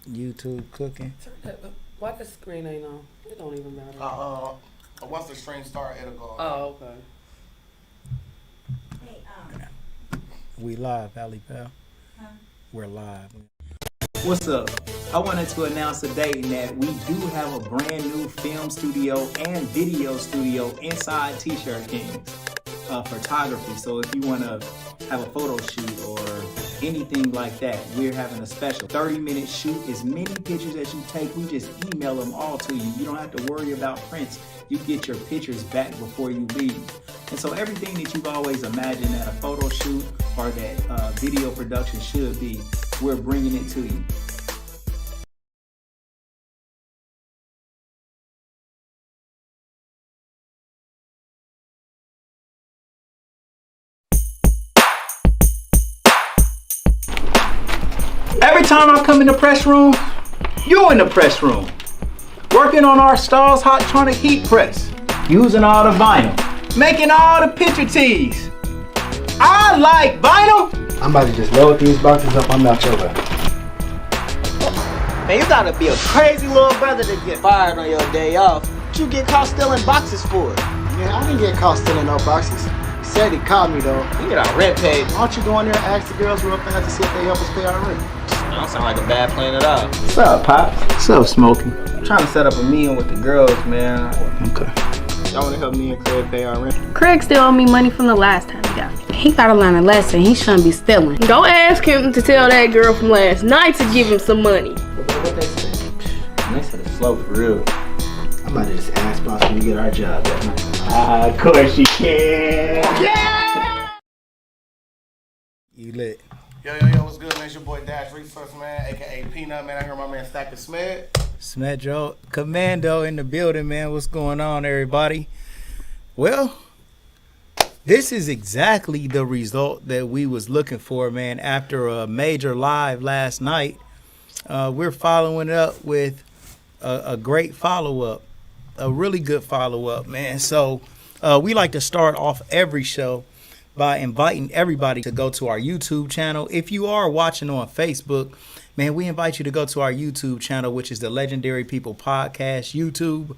YouTube cooking. Why the screen ain't on? It don't even matter. Once the stream start, it'll go. Oh, okay. Hey, We live, Allie Pal. We're live. What's up? I wanted to announce today that we do have a brand new film studio and video studio inside T-Shirt Kings photography. So if you want to have a photo shoot or anything like that, we're having a special 30-minute shoot. As many pictures as you take, we just email them all to you. You don't have to worry about prints. You get your pictures back before you leave. And so everything that you've always imagined that a photo shoot or that video production should be, we're bringing it to you. Every time I come in the press room, you're in the press room. Working on our Stars Hottronic heat press, using all the vinyl, making all the picture tees. I like vinyl. I'm about to just load these boxes up. I'm out your way. Man, you gotta be a crazy little brother to get fired on your day off. What you get caught stealing boxes for? Man, I didn't get caught stealing no boxes. He said he caught me though. You get our rent paid. Why don't you go in there and ask the girls real fast to see if they help us pay our rent? That don't sound like a bad plan at all. What's up, Pops? What's up, Smokey? I'm trying to set up a meeting with the girls, man. Okay. Y'all wanna help me and Craig pay our rent? Craig still owe me money from the last time he got me. He gotta learn a lesson. He shouldn't be stealing. Go ask him to tell that girl from last night to give him some money. What they say? They said it's slow for real. I'm about to just ask boss when we get our job that night. Of course you can. Yeah! You lit. Yo, what's good, man? It's your boy Dash Resource, man, aka Peanut, man. I hear my man Stack the Smed. Smedro Commando in the building, man. What's going on, everybody? Well, this is exactly the result that we was looking for, man. After a major live last night, we're following it up with a great follow-up, a really good follow-up, man. So we like to start off every show by inviting everybody to go to our YouTube channel. If you are watching on Facebook, man, we invite you to go to our YouTube channel, which is the Legendary People Podcast YouTube.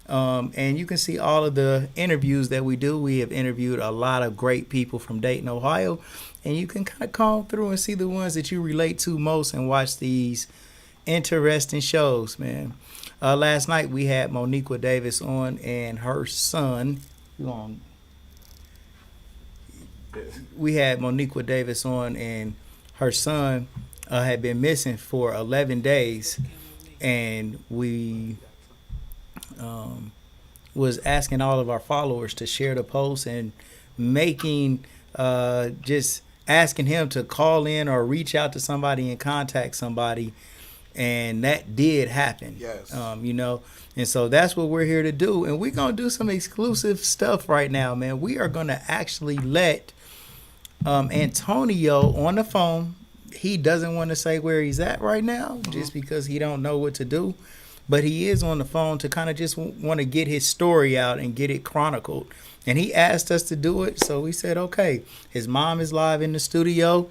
And you can see all of the interviews that we do. We have interviewed a lot of great people from Dayton, Ohio. And you can kind of comb through and see the ones that you relate to most and watch these interesting shows, man. Last night we had Moniqua Davis on and her son. We had Moniqua Davis on and her son had been missing for 11 days. And we was asking all of our followers to share the post and making just asking him to call in or reach out to somebody and contact somebody, and that did happen. Yes. And so that's what we're here to do, and we're gonna do some exclusive stuff right now, man. We are gonna actually let Antonio on the phone. He doesn't want to say where he's at right now, just because he don't know what to do. But he is on the phone to kind of just want to get his story out and get it chronicled. And he asked us to do it, so we said, okay. His mom is live in the studio,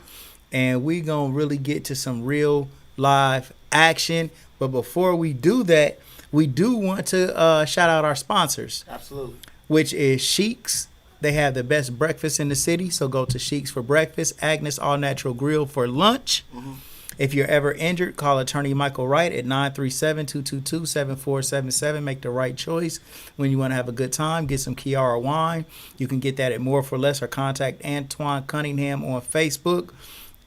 and we going to really get to some real live action. But before we do that, we do want to shout out our sponsors. Absolutely. Which is Shiekhs. They have the best breakfast in the city, so go to Shiekhs for breakfast. Agnes All Natural Grill for lunch. Mm-hmm. If you're ever injured, call attorney Michael Wright at 937-222-7477. Make the right choice when you want to have a good time. Get some Kiara Wine. You can get that at More for Less or contact Antoine Cunningham on Facebook.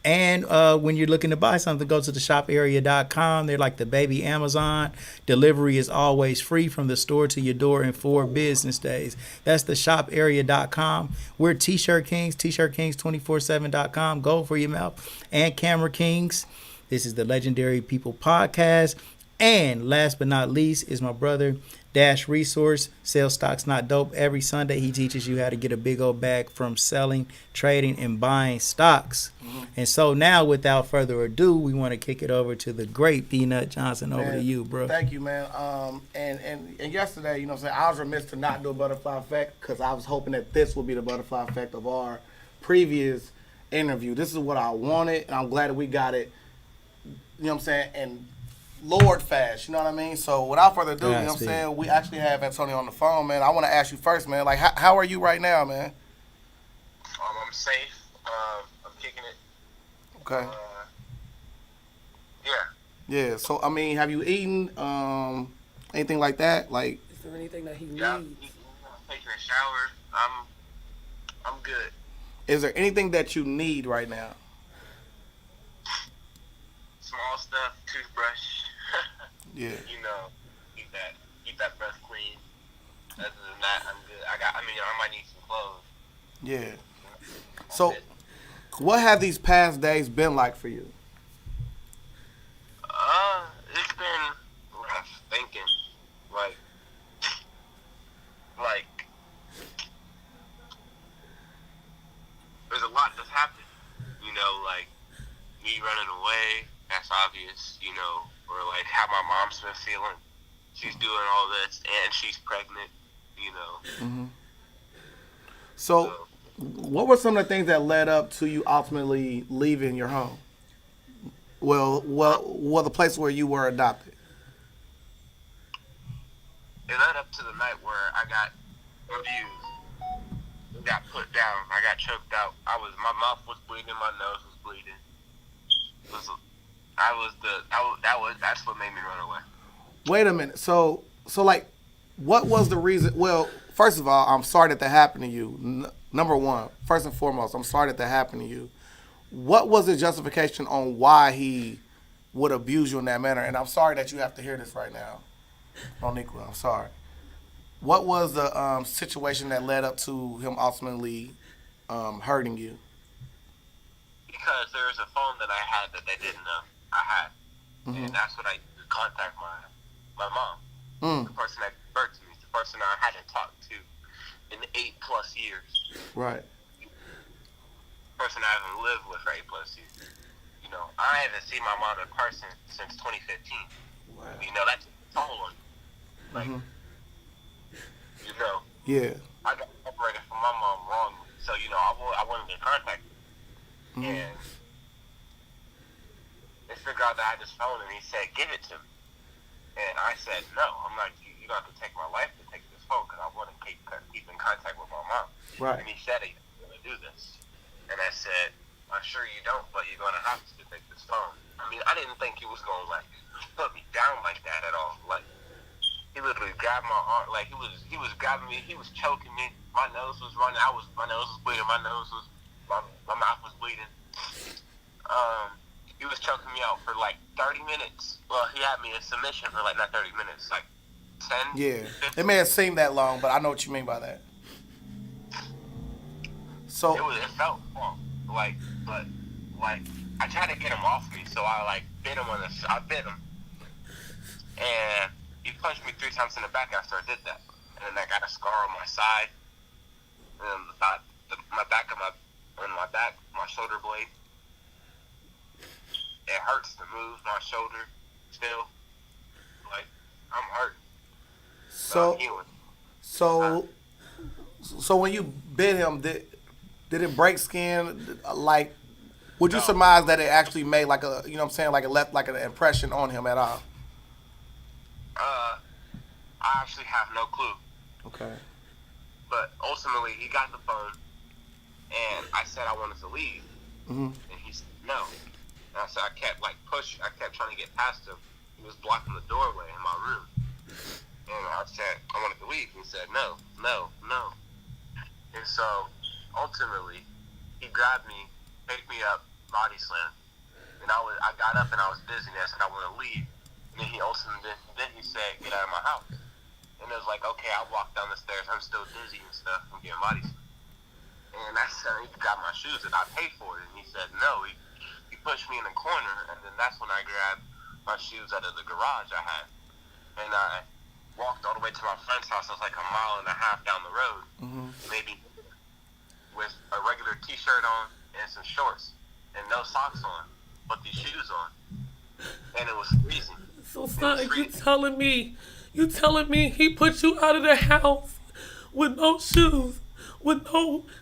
And when you're looking to buy something, go to theshoparea.com. They're like the baby Amazon. Delivery is always free from the store to your door in 4 business days. That's theshoparea.com. We're T-Shirt Kings, t-shirtkings247.com. Go for your mouth. And Camera Kings. This is the Legendary People Podcast. And last but not least is my brother, Dash Resource. Sell Stocks Not Dope. Every Sunday he teaches you how to get a big old bag from selling, trading, and buying stocks. Mm-hmm. And so now, without further ado, we want to kick it over to the great Peanut Johnson. Over to you, bro. Thank you, man. And yesterday, you know what I'm saying, I was remiss to not do a butterfly effect because I was hoping that this would be the butterfly effect of our previous interview. This is what I wanted, and I'm glad that we got it. You know what I'm saying? And Lord fast. You know what I mean? So without further ado, you know what I'm Godspeed. saying? We actually have Antonio on the phone, man. I want to ask you first, man. Like, how are you right now, man? I'm safe. I'm kicking it. Okay. Yeah. Yeah. So I mean, have you eaten anything like that? Like, Is there anything that he Yeah. needs? Taking a shower. I'm good. is there anything that you need right now? Small stuff, toothbrush. Yeah. You know, keep that breath clean. Other than that, I'm good. I might need some clothes. Yeah. So, what have these past days been like for you? It's been rough thinking. Like, there's a lot that's happened. You know, like, me running away, that's obvious, you know, or like how my mom's been feeling. She's doing all this, and she's pregnant, you know. So, what were some of the things that led up to you ultimately leaving your home? Well, the place where you were adopted. It led up to the night where I got abused, got put down, I got choked out. My mouth was bleeding, my nose was bleeding. That's what made me run away. Wait a minute. So like, what was the reason? Well, first of all, I'm sorry that happened to you. Number one, first and foremost, I'm sorry that happened to you. What was the justification on why he would abuse you in that manner? And I'm sorry that you have to hear this right now, Moniqua. I'm sorry. What was the situation that led up to him ultimately hurting you? Because there was a phone that I had that they didn't know I had. And that's what I used to contact my mom. The person that gave birth to me, the person I hadn't talked to in 8+ years. Right. The person I haven't lived with for 8+ years. You know, I haven't seen my mom in person since 2015. Wow. You know, that's a toll on you. Like, you know, Yeah. I got separated from my mom wrongly. So, you know, I wanted to contact her. And they figured out that I had this phone, and he said, give it to me. And I said, no. I'm like, you don't have to take my life to take this phone, because I want to keep in contact with my mom. Right. And he said, he's going to do this. And I said, I'm sure you don't, but you're going to have to take this phone. I mean, I didn't think he was going to, like, put me down like that at all. Like, he literally grabbed my arm, like, he was grabbing me, he was choking me. My nose was running, my nose was bleeding, my mouth was bleeding. He was choking me out for like 30 minutes. Well, he had me in submission for like, not 30 minutes, like 10. Yeah. 15. It may have seemed that long, but I know what you mean by that. So It felt long, but I tried to get him off me, so I bit him I bit him, and he punched me 3 times in the back after I did that, and then I got a scar on my side, and my shoulder blade. It hurts to move my shoulder still. Like, I'm hurt. I'm healing. So when you bit him, did it break skin? Like, would you surmise that it actually made like a, you know what I'm saying, like it left like an impression on him at all? I actually have no clue. Okay. But ultimately, he got the phone, and I said I wanted to leave, and he said no. And I said I kept trying to get past him. He was blocking the doorway in my room, and I said I wanted to leave. He said no. And so ultimately, he grabbed me, picked me up, body slammed, and I got up and I was dizzy. And I said I want to leave, and then he said get out of my house. And it was like, okay, I walked down the stairs. I'm still dizzy and stuff. I'm getting body slammed. And I said, he got my shoes and I paid for it. And he said, no. He pushed me in the corner. And then that's when I grabbed my shoes out of the garage I had. And I walked all the way to my friend's house. It was like 1.5 miles down the road. Maybe with a regular T-shirt on and some shorts. And no socks on. But these shoes on. And it was freezing. So, son, you telling me he put you out of the house with no shoes, with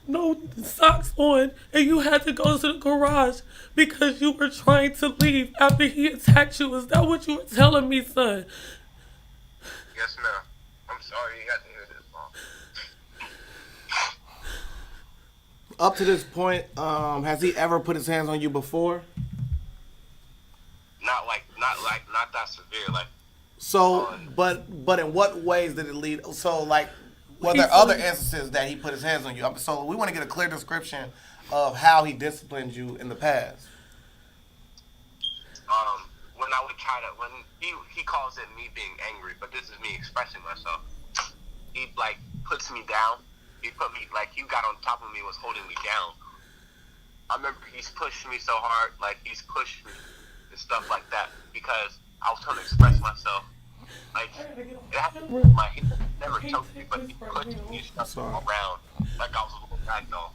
no socks on, and you had to go to the garage because you were trying to leave after he attacked you. Is that what you were telling me, son? Yes, ma'am. I'm sorry you had to hear this, Mom. Up to this point, has he ever put his hands on you before? Not that severe. Like, So, but in what ways did it lead? So, like, were there other instances that he put his hands on you? So, we want to get a clear description of how he disciplined you in the past. when I would try to, when he calls it me being angry, but this is me expressing myself. He like puts me down. He put me like he got on top of me, was holding me down. I remember he's pushed me so hard, like he's pushed me and stuff like that because I was trying to express myself. Like it happened with my head, never choked me, but he pushed me and stuff around like I was a little rag doll.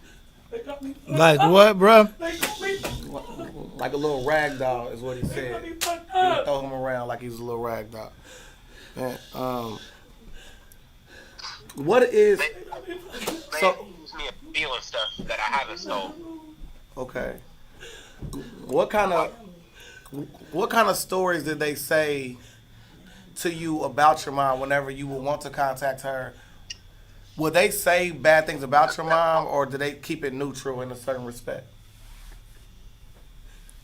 Like what, bro? Like a little rag doll is what he said. He would throw him around like he was a little rag doll. And, what is They accuse me of stealing stuff that I haven't stolen. okay? What kind of stories did they say to you about your mom whenever you would want to contact her? Would they say bad things about your mom, or did they keep it neutral in a certain respect?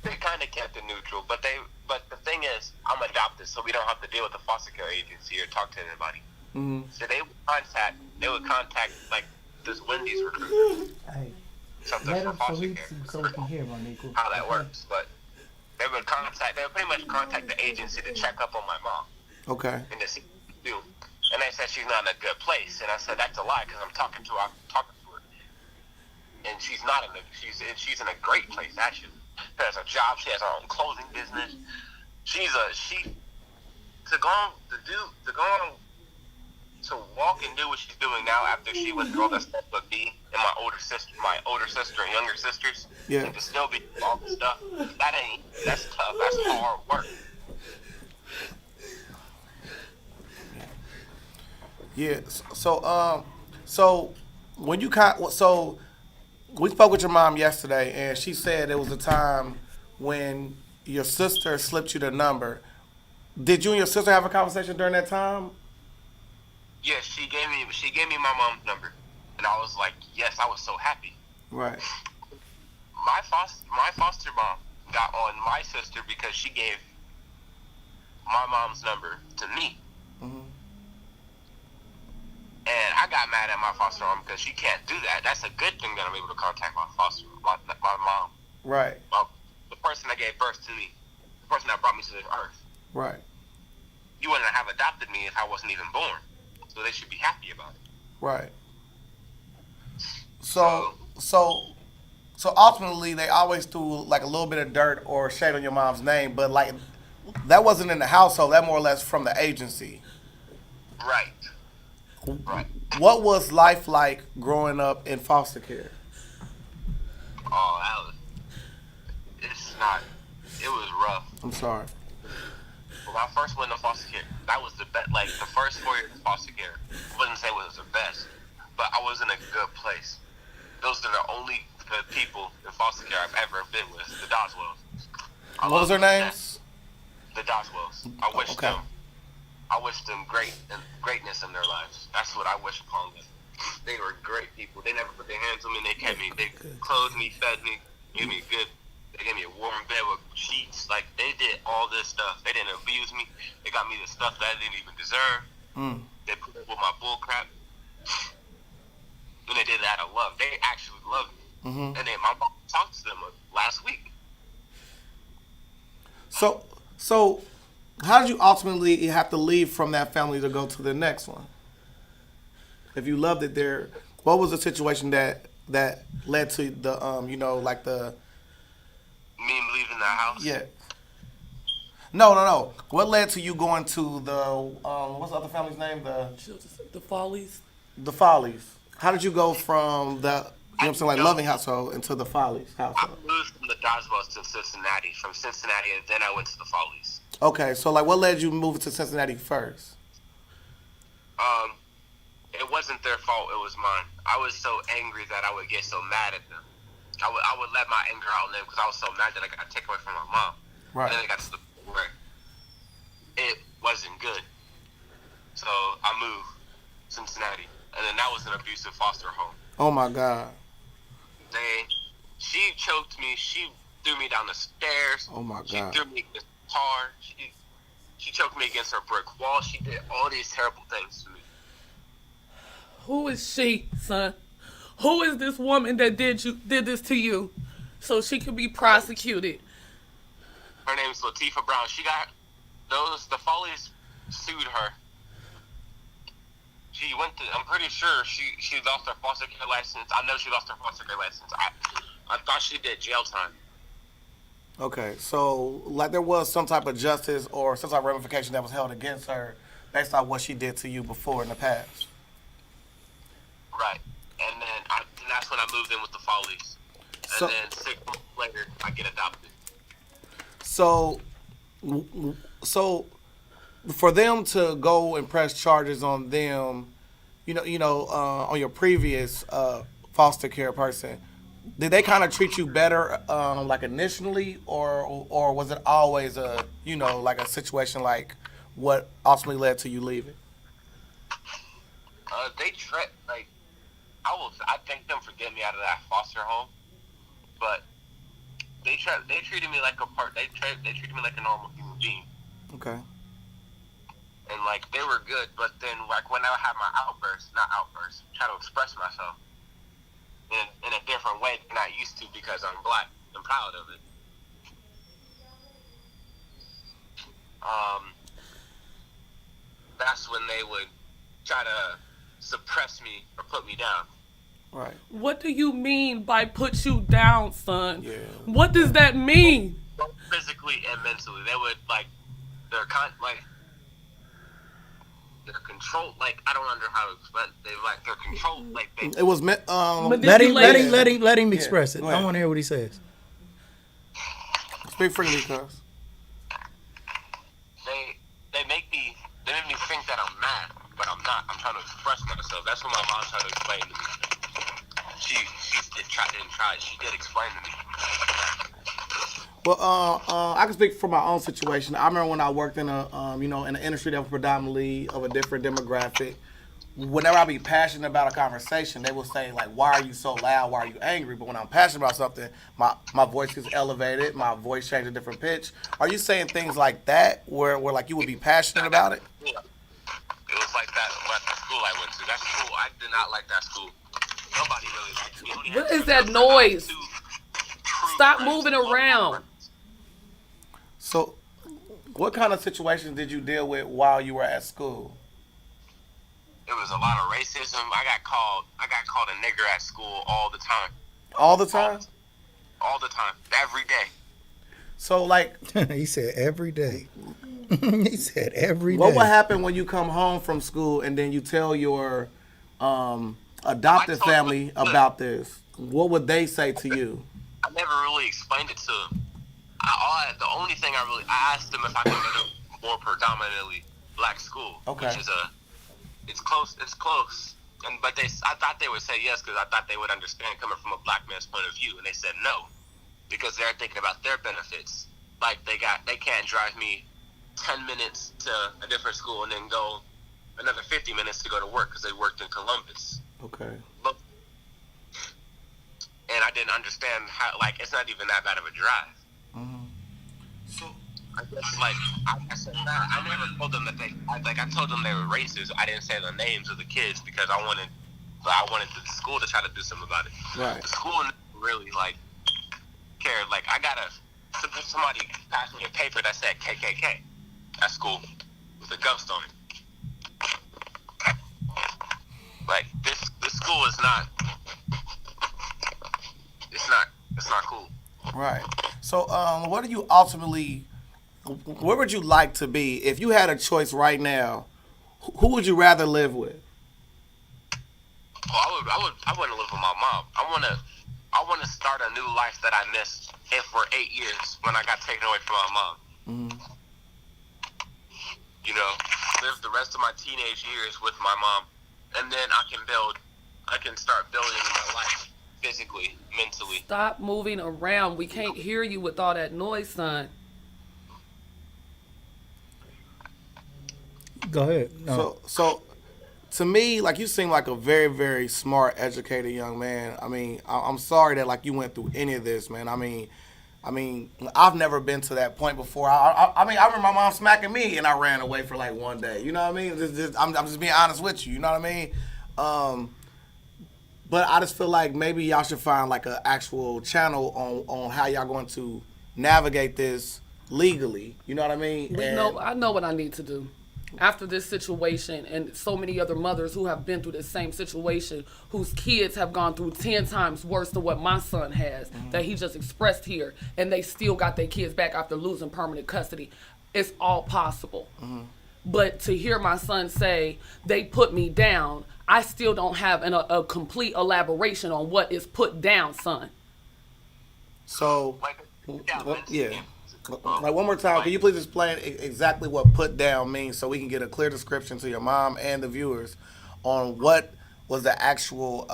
They kind of kept it neutral, but the thing is, I'm adopted, so we don't have to deal with the foster care agency or talk to anybody. Mm-hmm. So they would contact like this Wendy's recruiter. Hey, Something let for him foster care. so we can hear, Monique. How that works, but they would pretty much contact the agency to check up on my mom Okay. and to see what to do. And they said she's not in a good place, and I said that's a lie because I'm talking to her, and she's not she's in a great place actually. She has a job, she has her own clothing business. To walk and do what she's doing now after she was girl that stepped with me and my older sister and younger sisters. Yeah. And to still be all the stuff. That's tough. That's hard work. Yeah. So when you so we spoke with your mom yesterday, and she said there was a time when your sister slipped you the number. Did you and your sister have a conversation during that time? Yes, she gave me my mom's number, and I was like, yes, I was so happy. Right. My foster mom got on my sister because she gave my mom's number to me. Mm-hmm. And I got mad at my foster mom because she can't do that. That's a good thing that I'm able to contact my mom. Right. Well, the person that gave birth to me, the person that brought me to this earth. Right. You wouldn't have adopted me if I wasn't even born. So they should be happy about it. Right. So ultimately, they always threw like a little bit of dirt or shade on your mom's name, but like that wasn't in the household. That more or less from the agency. Right. Right. What was life like growing up in foster care? Oh, it was rough. I'm sorry. When I first went to foster care, that was the best. Like the first 4 years of foster care, I wouldn't say it was the best, but I was in a good place. Those are the only good people in foster care I've ever been with. The Doswells. What was their names? The Doswells. I wish them greatness in their lives. That's what I wish upon them. They were great people. They never put their hands on me. They kept me. They clothed me, fed me, gave me good. They gave me a warm bed with sheets. Like, they did all this stuff. They didn't abuse me. They got me the stuff that I didn't even deserve. They put up with my bull crap. And they did that out of love. They actually loved me. Mm-hmm. And then my mom talked to them last week. So how did you ultimately have to leave from that family to go to the next one? If you loved it there, what was the situation that led to the Me leaving the house? Yeah. No. What led to you going to the what's the other family's name? The Follies. The Follies. How did you go from the like loving household into the Follies household? I moved from the Doswells to Cincinnati. From Cincinnati, and then I went to the Follies. Okay, so like what led you moving to Cincinnati first? It wasn't their fault. It was mine. I was so angry that I would get so mad at them. I would let my anger out on them because I was so mad that I got taken away from my mom. Right. And then it got to the point where it wasn't good. So I moved to Cincinnati, and then that was an abusive foster home. Oh my God. She choked me. She threw me down the stairs. Oh my God. She threw me against the car. She choked me against her brick wall. She did all these terrible things to me. Who is she, son? Who is this woman that did this to you, so she could be prosecuted? Her name's Latifah Brown. She got the Follies sued her. She went to. I'm pretty sure she lost her foster care license. I know she lost her foster care license. I thought she did jail time. Okay, so like there was some type of justice or some type of ramification that was held against her based on what she did to you before in the past. Right, and then that's when I moved in with the Follies. And then 6 months later, I get adopted. So for them to go and press charges on them, on your previous foster care person, did they kind of treat you better, like initially, or was it always like a situation like what ultimately led to you leaving? I thank them for getting me out of that foster home, but they treated me like they treated me like a normal human being. Okay. And like they were good, but then like when I had my try to express myself in a different way than I used to because I'm black and proud of it. That's when they would try to suppress me or put me down. Right. What do you mean by put you down, son? Yeah. What does that mean? Physically and mentally, they would they're controlled. Like I don't know how to explain. They're controlled. Like they. It was let him express it. I want to hear what he says. Speak freely, cuz. They make me think that I'm mad, but I'm not. I'm trying to express myself. That's what my mom tried to explain to me. She did explain to me. Well, I can speak from my own situation. I remember when I worked in in an industry that was predominantly of a different demographic. Whenever I be passionate about a conversation, they will say like, "Why are you so loud? Why are you angry?" But when I'm passionate about something, my voice is elevated. My voice changes a different pitch. Are you saying things like that, where like you would be passionate about it? Yeah. It was like that at the school I went to. That school, I did not like that school. Nobody really liked me. What is that noise? Stop moving around. So, what kind of situations did you deal with while you were at school? It was a lot of racism. I got called a nigger at school all the time. All the time? All the time. Every day. So, like... He said every day. He said every day. What would happen when you come home from school and then you tell your adopted family about this? What would they say to you? I never really explained it to them. The only thing I asked them if I could go to more predominantly black school. Okay. Which is it's close. But I thought they would say yes because I thought they would understand coming from a black man's point of view, and they said no because they're thinking about their benefits. Like they can't drive me 10 minutes to a different school and then go another 50 minutes to go to work because they worked in Columbus. Okay. And I didn't understand how it's not even that bad of a drive. Mm-hmm. So I guess I said that I never told them that I told them they were racist. I didn't say the names of the kids because I wanted the school to try to do something about it. Right. The school really cared. Somebody passed me a paper that said KKK at school with a ghost on it. This school is not. It's not cool. Right. So, what do you ultimately? Where would you like to be if you had a choice right now? Who would you rather live with? Well, I want to live with my mom. I want to start a new life that I missed for 8 years when I got taken away from my mom. Mm-hmm. Live the rest of my teenage years with my mom, and then I can build I can start building my life physically, mentally. Stop moving around. We can't hear you with all that noise, son. Go ahead. No. So to me, like, you seem like a very, very smart, educated young man. I mean, I'm sorry that like you went through any of this, man. I mean, I've never been to that point before. I mean, I remember my mom smacking me and I ran away for like one day. You know what I mean? I'm just being honest with you. You know what I mean? But I just feel like maybe y'all should find like an actual channel on how y'all going to navigate this legally. You know what I mean? I know what I need to do. After this situation and so many other mothers who have been through this same situation, whose kids have gone through 10 times worse than what my son has, that he just expressed here, and they still got their kids back after losing permanent custody. It's all possible. But to hear my son say, they put me down, I still don't have a complete elaboration on what is put down, son. So, Yeah. like, one more time, can you please explain exactly what put down means so we can get a clear description to your mom and the viewers on what was the actual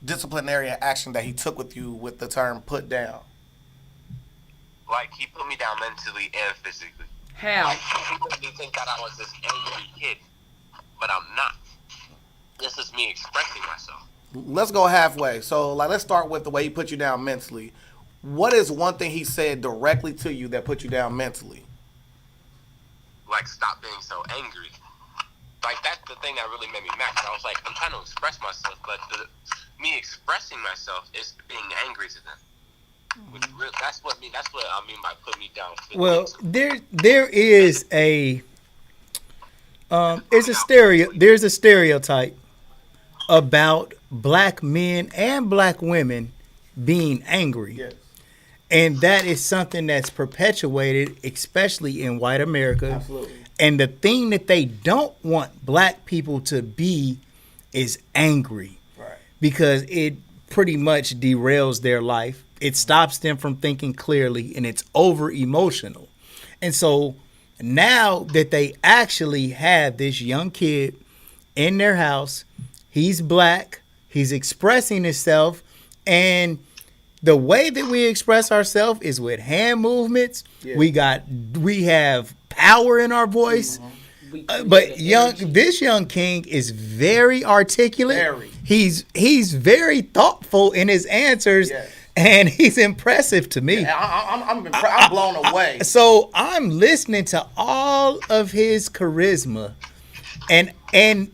disciplinary action that he took with you with the term put down? Like, he put me down mentally and physically. How? Like, he made me think that I was this angry kid, but I'm not. This is me expressing myself. Let's go halfway. So, like, let's start with the way he put you down mentally. What is one thing he said directly to you that put you down mentally? Like, stop being so angry. Like, that's the thing that really made me mad. 'Cause I was like, I'm trying to express myself, but me expressing myself is being angry to them. That's what I mean by put me down. Well, there is a there's a stereotype about black men and black women being angry. Yes. And that is something that's perpetuated, especially in white America. Absolutely. And the thing that they don't want black people to be is angry. Right. Because it pretty much derails their life. It stops them from thinking clearly, and it's over emotional. And so now that they actually have this young kid in their house, he's black, he's expressing himself, and the way that we express ourselves is with hand movements. Yeah. We have power in our voice. But this young king is very articulate. Very. He's very thoughtful in his answers, Yes. and he's impressive to me. I'm blown away. So I'm listening to all of his charisma, and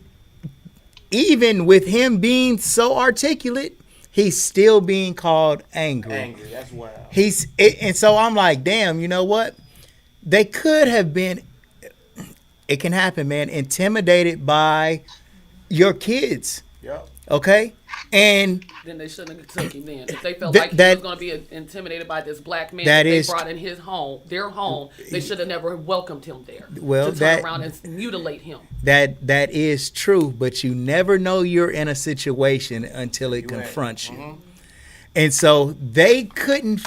even with him being so articulate, he's still being called angry. Angry, that's wild. And so I'm like, damn, you know what? They could have been, it can happen, man, intimidated by your kids. Yep. Okay? And Then they shouldn't have took him then. If they felt like he was going to be intimidated by this black man that they brought in their home, they should have never welcomed him there. Well, to turn around and mutilate him. that is true, but you never know you're in a situation until it confronts you. Mm-hmm. And so they couldn't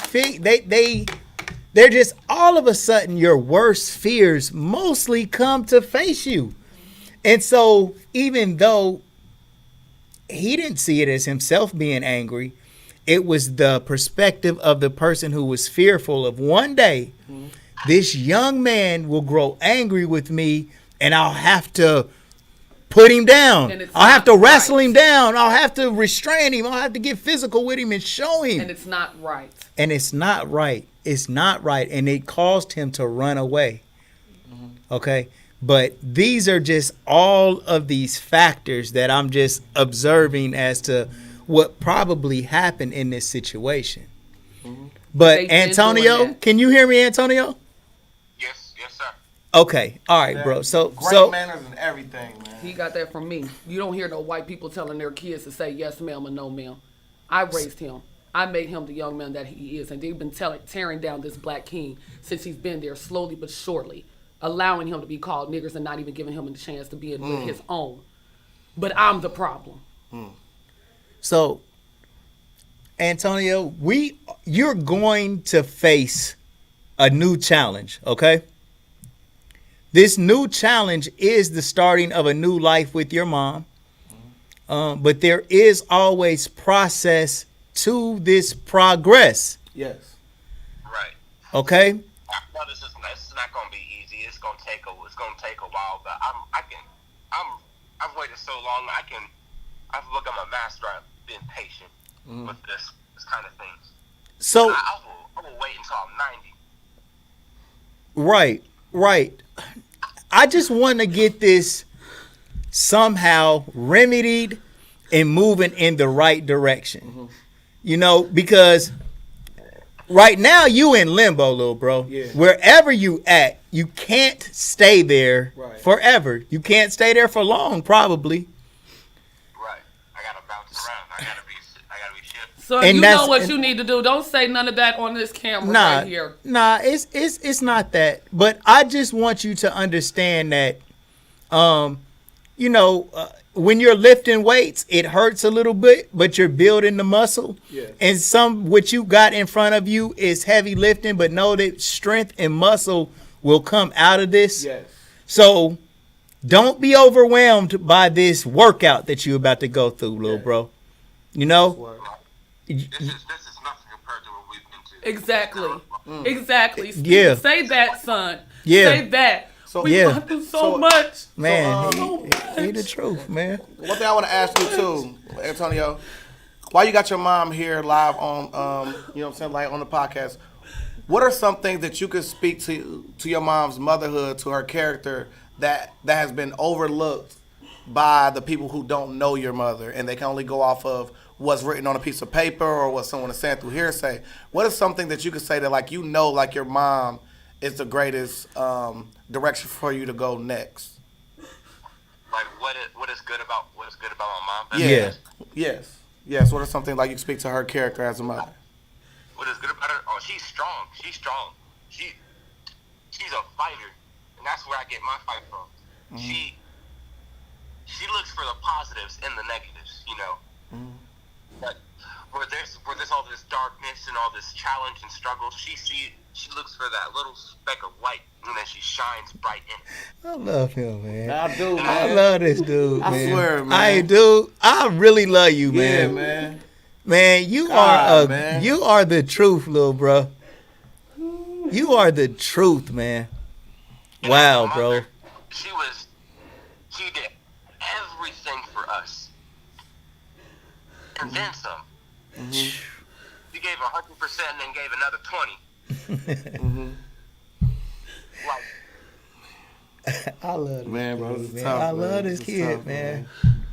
they're just all of a sudden your worst fears mostly come to face you. And so even though he didn't see it as himself being angry, it was the perspective of the person who was fearful of one day, this young man will grow angry with me and I'll have to put him down. I'll have to wrestle him down. I'll have to restrain him. I'll have to get physical with him and show him. And it's not right. And it's not right. It's not right. And it caused him to run away. Okay? But these are just all of these factors that I'm just observing as to what probably happened in this situation. But Antonio, can you hear me, Antonio? Yes, sir. Okay. All right, bro. Great manners and everything, man. He got that from me. You don't hear no white people telling their kids to say yes, ma'am, or no, ma'am. I raised him. I made him the young man that he is. And they've been tearing down this black king since he's been there, slowly but surely, allowing him to be called niggers and not even giving him a chance to be with his own. But I'm the problem. So, Antonio, you're going to face a new challenge, okay? This new challenge is the starting of a new life with your mom. But there is always process to this progress. Yes. Right. Okay. No, this is not gonna be easy. It's gonna take a while. But I've waited so long. I've looked at my master. I've been patient with this kind of things. So I will wait until I'm 90. right. I just want to get this somehow remedied and moving in the right direction. You know, because right now you in limbo, little bro. Yeah. Wherever you at, you can't stay there forever. You can't stay there for long, probably. Right. I gotta bounce around. I gotta be shifted. So And you that's- know what you need to do. Don't say none of that on this camera right here. Nah, it's not that. But I just want you to understand that, you know, when you're lifting weights, it hurts a little bit, but you're building the muscle. Yeah. And what you got in front of you is heavy lifting, but know that strength and muscle will come out of this. Yes. So don't be overwhelmed by this workout that you're about to go through, little bro. You know? This is nothing compared to what we've been to. Exactly. Yeah. Say that, son. Yeah. Say that. So We Yeah. gone through so much. Man, So he the truth, man. One thing I want to ask you too, Antonio, why you got your mom here live on, you know what I'm saying, like on the podcast? What are some things that you could speak to your mom's motherhood, to her character that has been overlooked by the people who don't know your mother, and they can only go off of what's written on a piece of paper or what someone is saying through hearsay? What is something that you could say that, like, you know, like your mom is the greatest direction for you to go next? Like what is good about my mom? Yeah. Yes. What is something like you speak to her character as a mother? What is good about her? Oh, she's strong. She's a fighter, and that's where I get my fight from. She looks for the positives and the negatives, you know. But where there's all this darkness and all this challenge and struggle, she looks for that little speck of light, and then she shines bright in it. I love him, man. I do, man. I love this dude, man. I swear, man. I do. I really love you, man. Yeah, man. Man, you God, are man. you are the truth, little bro. You are the truth, man. Wow, My bro. mother, she did everything for us, and then some. She gave 100% and then gave another 20. Like, I love this Man, bro, dude, this is man. tough, I man. love this This is kid, tough, man. man.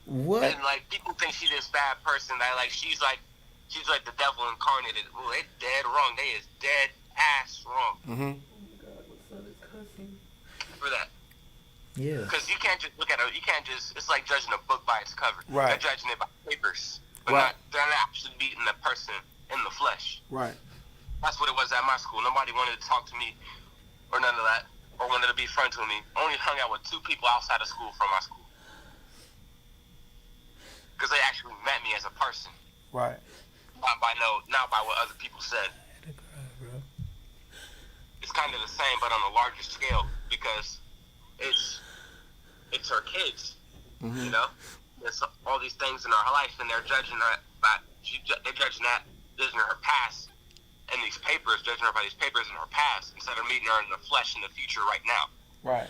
What? and like people think she's this bad person that like she's like the devil incarnated. Well, they dead wrong. They is dead ass wrong. For that. Yeah. Because you can't just look at it. You can't just. It's like judging a book by its cover. Right. They're judging it by papers, but Right. they're not actually beating the person in the flesh. Right. That's what it was at my school. Nobody wanted to talk to me, or none of that, or wanted to be friends with me. Only hung out with 2 people outside of school from my school, because they actually met me as a person, Right. not by what other people said. It's kind of the same, but on a larger scale, because it's her kids, you know. There's all these things in her life, and they're judging her judging her past, and these papers, judging her by these papers in her past, instead of meeting her in the flesh in the future right now. Right.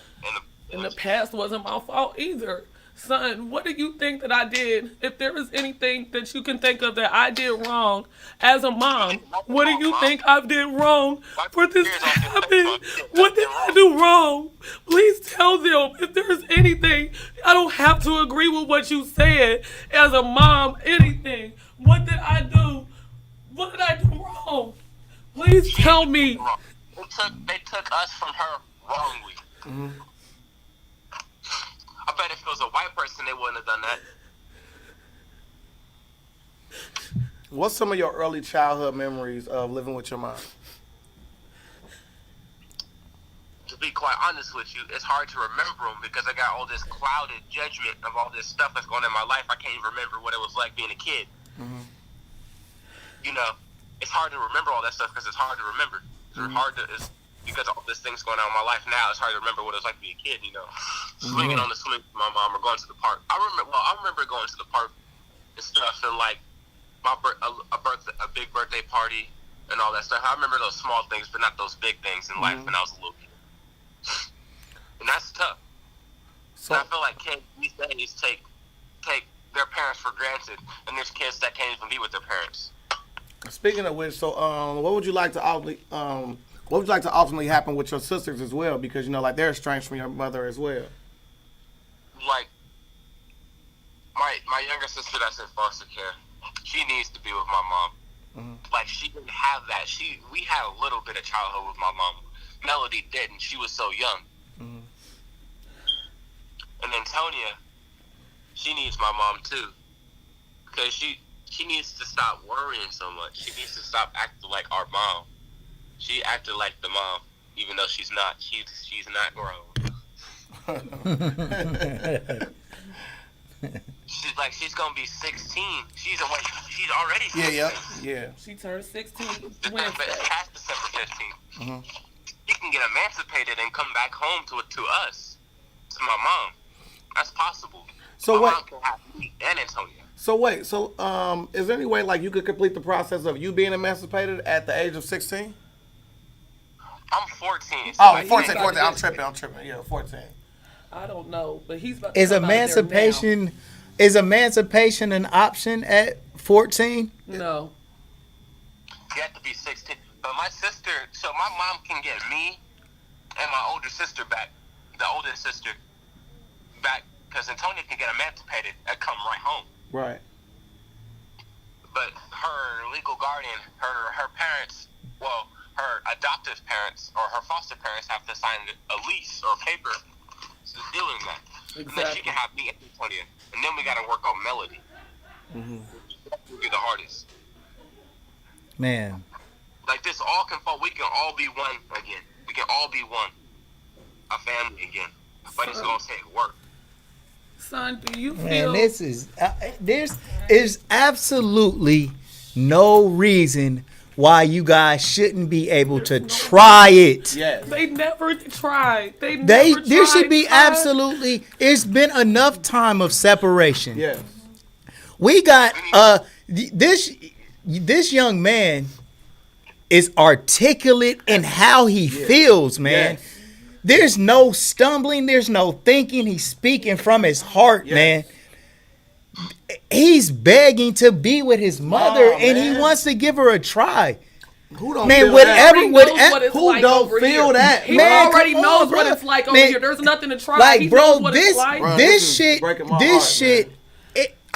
And the past wasn't my fault either. Son, what do you think that I did? If there is anything that you can think of that I did wrong as a mom, what do you think I did wrong for this to happen? What did I do wrong? Please tell them if there is anything. I don't have to agree with what you said as a mom, anything. What did I do? What did I do wrong? Please tell me. They took us from her wrongly. I bet if it was a white person, they wouldn't have done that. What's some of your early childhood memories of living with your mom? To be quite honest with you, it's hard to remember them because I got all this clouded judgment of all this stuff that's going on in my life. I can't even remember what it was like being a kid. You know, it's hard to remember all that stuff because it's hard to remember. It's because all this thing's going on in my life now, it's hard to remember what it was like to be a kid, swinging on the swing with my mom or going to the park. I remember going to the park and stuff, and like a big birthday party and all that stuff. I remember those small things, but not those big things in life when I was a little kid. And that's tough. So I feel like kids these days take their parents for granted, and there's kids that can't even be with their parents. Speaking of which, so what would you like to ultimately happen with your sisters as well? Because like they're estranged from your mother as well. Like my younger sister that's in foster care, she needs to be with my mom. Like she didn't have that. We had a little bit of childhood with my mom. Melody didn't. She was so young. And then Tonya, she needs my mom too, because she needs to stop worrying so much. She needs to stop acting like our mom. She acted like the mom, even though she's not. She's not grown. She's gonna be 16. She's already 16. Yeah. She turned 16 But Wednesday. past December 15th, she can get emancipated and come back home to us, to my mom. That's possible. So my mom can have me and Antonia. So wait, is there any way like you could complete the process of you being emancipated at the age of 16? I'm 14. So Oh, 14. I'm tripping. Yeah, 14. I don't know, but he's about to Is come out of there emancipation an option at 14? now. No. You have to be 16. But my sister, so my mom can get me and my older sister back, the oldest sister back, because Antonia can get emancipated and come right home. Right. But her legal guardian, her parents, well, her adoptive parents or her foster parents have to sign a lease or paper doing that. Exactly. And then she can have me and Antonia. And then we got to work on Melody. That will be the hardest. Man. Like this all can fall. We can all be one again. We can all be one. A family again. But it's going to take work. Son, do you feel... Man, this is... there's absolutely no reason why you guys shouldn't be able to try it. Yes. They never tried. There should be absolutely... It's been enough time of separation. Yes. We got... This young man is articulate in how he feels, man. Yes. There's no stumbling. There's no thinking. He's speaking from his heart, man. He's begging to be with his mother, and he wants to give her a try. Who don't Man, feel whatever, that? who like don't over feel here. that? He Man, already come knows on, what bro. it's like over Man, here. There's nothing to try. Like, He bro, knows what this it's like. Bro, this this is shit, breaking my this heart, shit.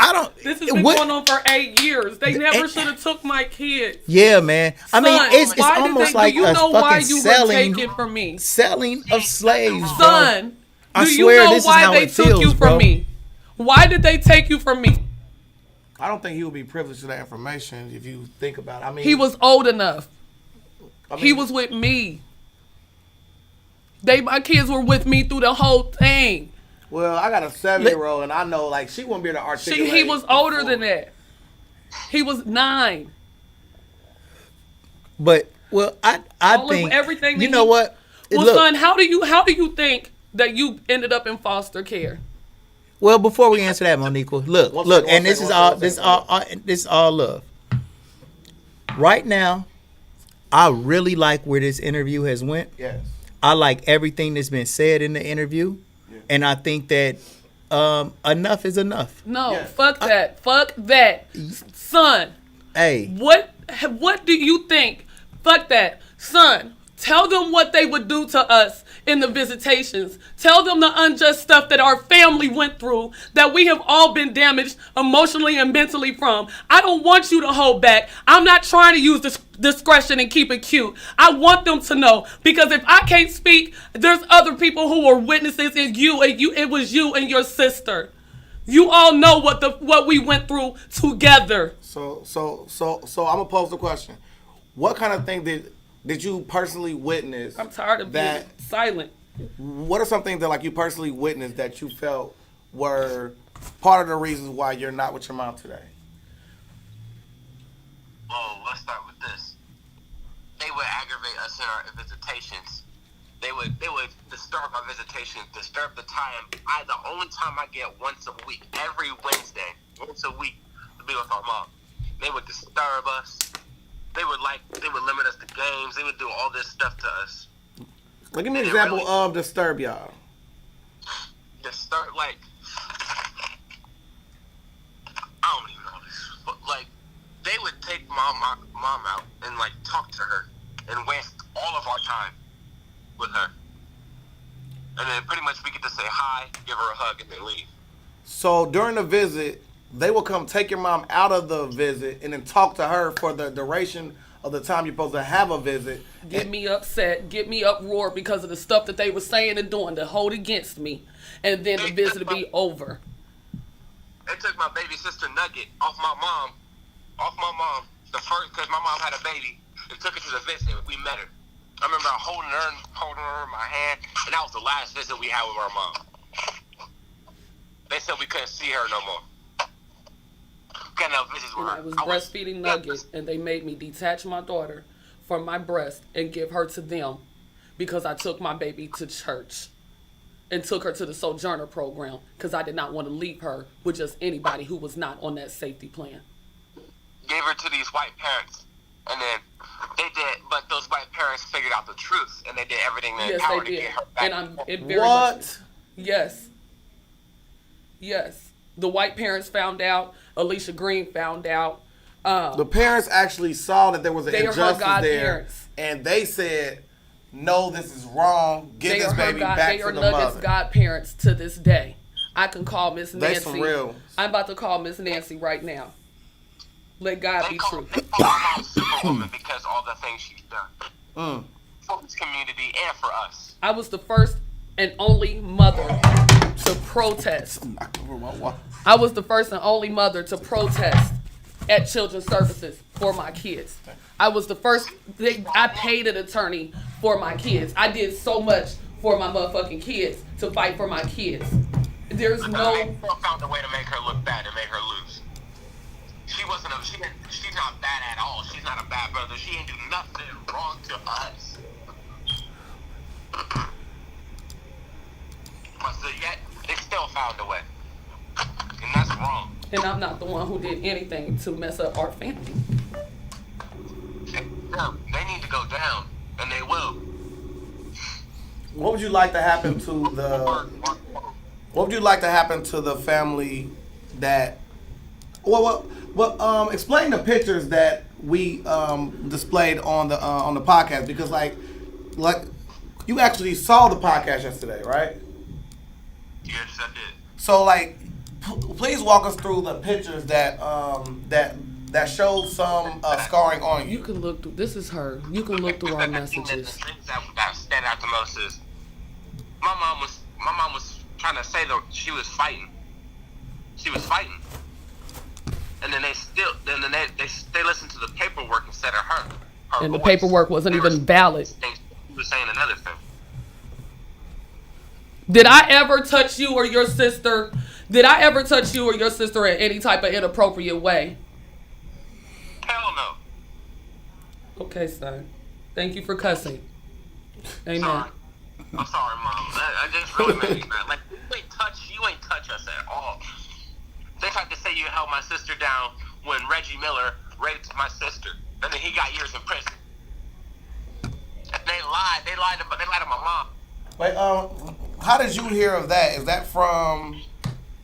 I don't. This has been going on for 8 years. They never should have took my kids. Yeah, man. I mean, Son, it's why did almost they, like do you a know why fucking you were selling taken from me? of slaves, bro. Son, I do you swear know this is why how they it took feels, you bro. from me? Why did they take you from me? I don't think he would be privileged to that information if you think about it. I mean, He was old enough. He was with me. My kids were with me through the whole thing. Well, I got a 7-year-old, and I know like she won't be able to articulate. He was older than that. He was 9. But I think everything. You know what? Well, Look, son, how do you think that you ended up in foster care? well, before we answer that, Moniqua, look, and this is all love. Right now, I really like where this interview has went. Yes. I like everything that's been said in the interview, and I think that enough is enough. No, Yeah. fuck that, son. Hey, What do you think? Fuck that, son. Tell them what they would do to us in the visitations. Tell them the unjust stuff that our family went through, that we have all been damaged emotionally and mentally from. I don't want you to hold back. I'm not trying to use discretion and keep it cute. I want them to know, because if I can't speak, there's other people who were witnesses, and it was you and your sister. You all know what we went through together. So I'm gonna pose the question: what kind of thing did you personally witness? I'm tired of being silent. What are some things that like you personally witnessed that you felt were part of the reasons why you're not with your mom today? Oh, let's start with this. They would aggravate us in our visitations, they would disturb our visitations, disturb the time. The only time I get once a week, every Wednesday, once a week, to be with our mom. They would disturb us. They would limit us to games. They would do all this stuff to us. Like, give me an example of disturb y'all. Disturb, like, I don't even know this, but like, they would take mom out and like talk to her and waste all of our time with her. And then pretty much we get to say hi, give her a hug, and then leave. So during the visit, they will come take your mom out of the visit and then talk to her for the duration of the time you're supposed to have a visit. Get me upset, get me uproar because of the stuff that they were saying and doing to hold against me. And then the visit will be over. They took my baby sister Nugget off my mom, the first, because my mom had a baby. They took her to the visit. We met her. I remember holding her in my hand, and that was the last visit we had with our mom. They said we couldn't see her no more. I was breastfeeding Nugget, and they made me detach my daughter from my breast and give her to them because I took my baby to church and took her to the Sojourner program because I did not want to leave her with just anybody who was not on that safety plan. Gave her to these white parents, and then they did, but those white parents figured out the truth, and they did everything in their power to get her back. What? Yes. The white parents found out. Alicia Green found out. The parents actually saw that there was an injustice there, parents. And they said, "No, this is wrong. Give this baby back to the mother." They are Nugget's godparents to this day. I can call Miss Nancy. That's for real. I'm about to call Miss Nancy right now. Let God be true. They call my mom Superwoman because all the things she's done for this community and for us. I was the first and only mother to protest. I was the first and only mother to protest at Children's Services for my kids. I was the first. I paid an attorney for my kids. I did so much for my motherfucking kids to fight for my kids. There's no. They found a way to make her look bad and make her lose. She's not bad at all. She's not a bad brother. She ain't do nothing wrong to us. But yet they still found a way, and that's wrong. And I'm not the one who did anything to mess up our family. They need to go down, and they will. What would you like to happen to the? What would you like to happen to the family that? Well, explain the pictures that we displayed on the podcast, because like you actually saw the podcast yesterday, right? Yes, I did. So like, please walk us through the pictures that that showed some scarring on you. You can look through. This is her. You can look through our messages. The things that stand out the most is my mom was trying to say that she was fighting. She was fighting. And then they listened to the paperwork instead of her and the voice. Paperwork wasn't even valid. She was saying another thing. Did I ever touch you or your sister? Did I ever touch you or your sister in any type of inappropriate way? Hell no. Okay, son. Thank you for cussing. Amen. Sorry. I'm sorry, Mom. I just really made me mad. Like, you ain't touch us at all. They tried to say you held my sister down when Reggie Miller raped my sister, and then he got years in prison. And they lied. They lied to my mom. Wait, how did you hear of that? Is that from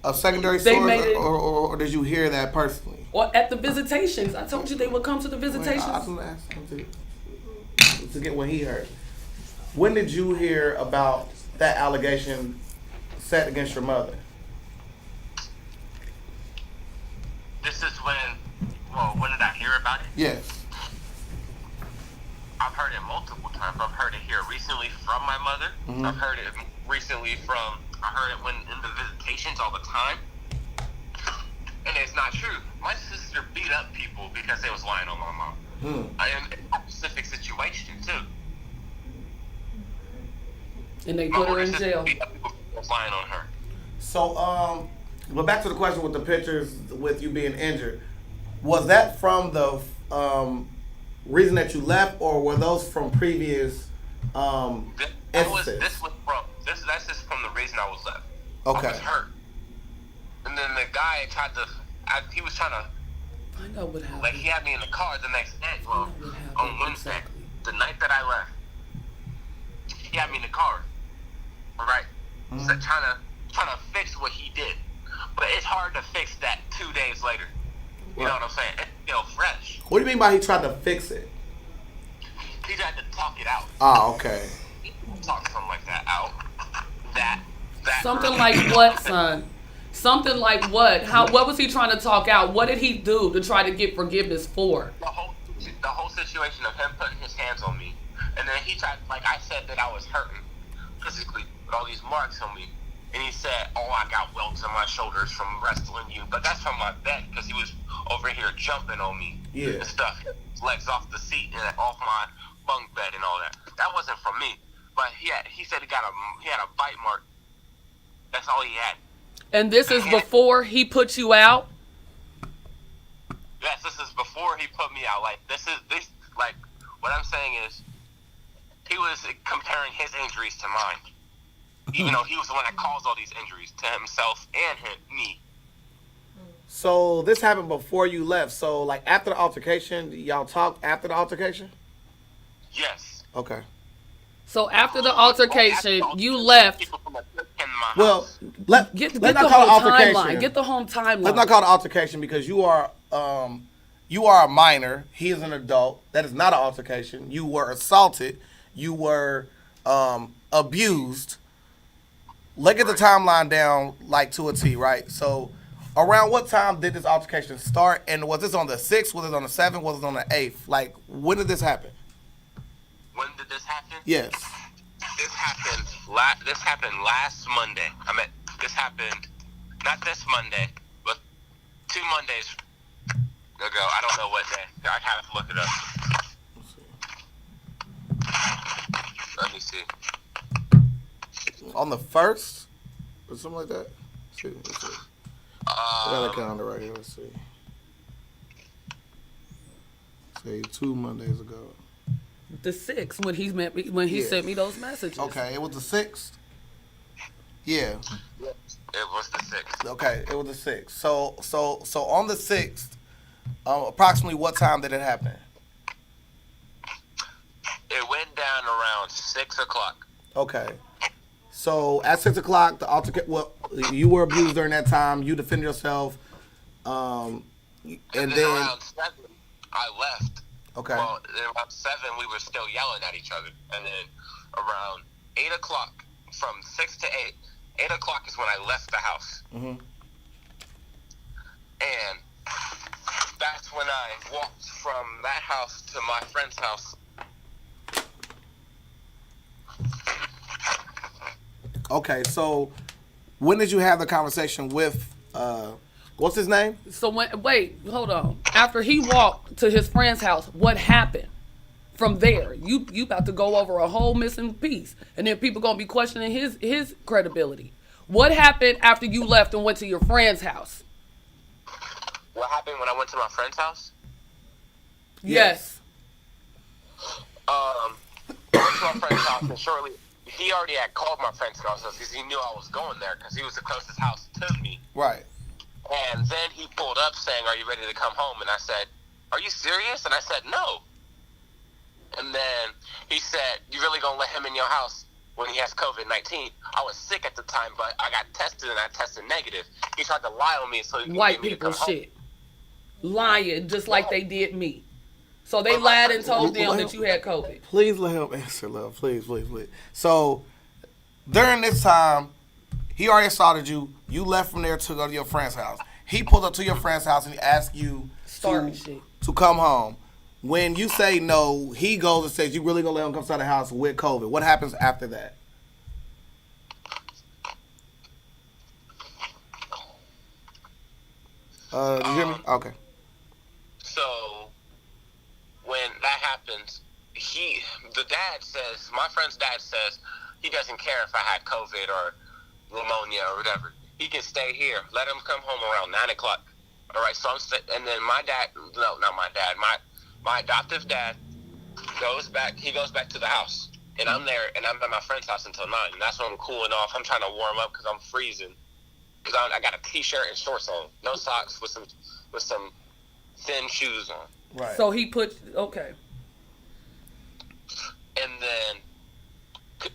a secondary source, or did you hear that personally? Well, at the visitations. I told you they would come to the visitations. I was asking to get what he heard. When did you hear about that allegation set against your mother? This is when did I hear about it? Yes. I've heard it multiple times. I've heard it here recently from my mother. Mm-hmm. I've heard it recently I heard it when in the visitations all the time. And it's not true. My sister beat up people because they was lying on my mom. In a specific situation, too. And they put her in jail. Beat up people who was lying on her. So, but back to the question with the pictures with you being injured. Was that from the reason that you left, or were those from previous instances? That's just from the reason I was left. Okay. I was hurt, and then the guy he was trying to. I know what happened. Like, he had me in the car the next day. Well, on Wednesday, the night that I left, he had me in the car. All right, so trying to fix what he did, but it's hard to fix that 2 days later. You know what I'm saying? It's still fresh. What do you mean by he tried to fix it? He tried to talk it out. Oh, okay. Talk something like that out. That. Something like what, son? Something like what? What was he trying to talk out? What did he do to try to get forgiveness for? The whole situation of him putting his hands on me, and then he tried, like I said, that I was hurting physically with all these marks on me, and he said, "Oh, I got welts on my shoulders from wrestling you," but that's from my bed because he was over here jumping on me and stuff, legs off the seat and off my bunk bed and all that. That wasn't from me, but he said he had a bite mark. That's all he had. And this is before he put you out? Yes, this is before he put me out. Like, like, what I'm saying is, he was comparing his injuries to mine. Even though he was the one that caused all these injuries to himself and me. So, this happened before you left. So, like, after the altercation, y'all talked after the altercation? Yes. Okay. So after the altercation, you left. Well, let's not the call it whole altercation. timeline. Get the whole timeline. Let's not call it altercation because you are a minor. He is an adult. That is not an altercation. You were assaulted. You were abused. Let's get the timeline down like to a T, right? So around what time did this altercation start? And was this on the 6th? Was it on the 7th? Was it on the 8th? Like, when did this happen? When did this happen? Yes. This happened last Monday. This happened not this Monday, but 2 Mondays ago. I don't know what day. I have to look it up. Let me see. On the 1st? Or something like that? Let's see. I got a calendar right here. Let's see. Say 2 Mondays ago. The 6th when he sent me those messages. Okay, it was the 6th. Yeah. It was the 6th. Okay, it was the 6th. So on the 6th, approximately what time did it happen? It went down around 6 o'clock. Okay. So at 6 o'clock, the altercation. Well, you were abused during that time. You defended yourself. And then around 7, I left. Okay. Well, around 7, we were still yelling at each other. And then around 8 o'clock, from 6 to 8 o'clock is when I left the house. Mm-hmm. And that's when I walked from that house to my friend's house. Okay, so when did you have the conversation with, what's his name? So wait, hold on. After he walked to his friend's house, what happened? From there, you about to go over a whole missing piece, and then people gonna be questioning his credibility. What happened after you left and went to your friend's house? What happened when I went to my friend's house? Yes. I went to my friend's house, and shortly, he already had called my friend's house because he knew I was going there because he was the closest house to me. Right. And then he pulled up saying, "Are you ready to come home?" And I said, "Are you serious?" And I said, "No." And then he said, "You really gonna let him in your house when he has COVID-19? I was sick at the time, but I got tested and I tested negative. He tried to lie on me so he could White get me to people come shit. Lying just like they did me. So they lied and told them that you had COVID. Please let him answer, love. Please. So during this time, he already assaulted you. You left from there to go to your friend's house. He pulled up to your friend's house and he asked you to come home. When you say no, he goes and says, "You really gonna let him come inside the house with COVID?" What happens after that? Do you hear me? Okay. So when that happens, my friend's dad says he doesn't care if I had COVID or pneumonia or whatever. He can stay here. Let him come home around 9 o'clock. All right. So and then my dad, no, not my dad. my adoptive dad goes back. He goes back to the house, and I'm there, and I'm at my friend's house until 9. And that's when I'm cooling off. I'm trying to warm up because I'm freezing. Because I got a t-shirt and shorts on, no socks, with some thin shoes on. Right. So he put okay. And then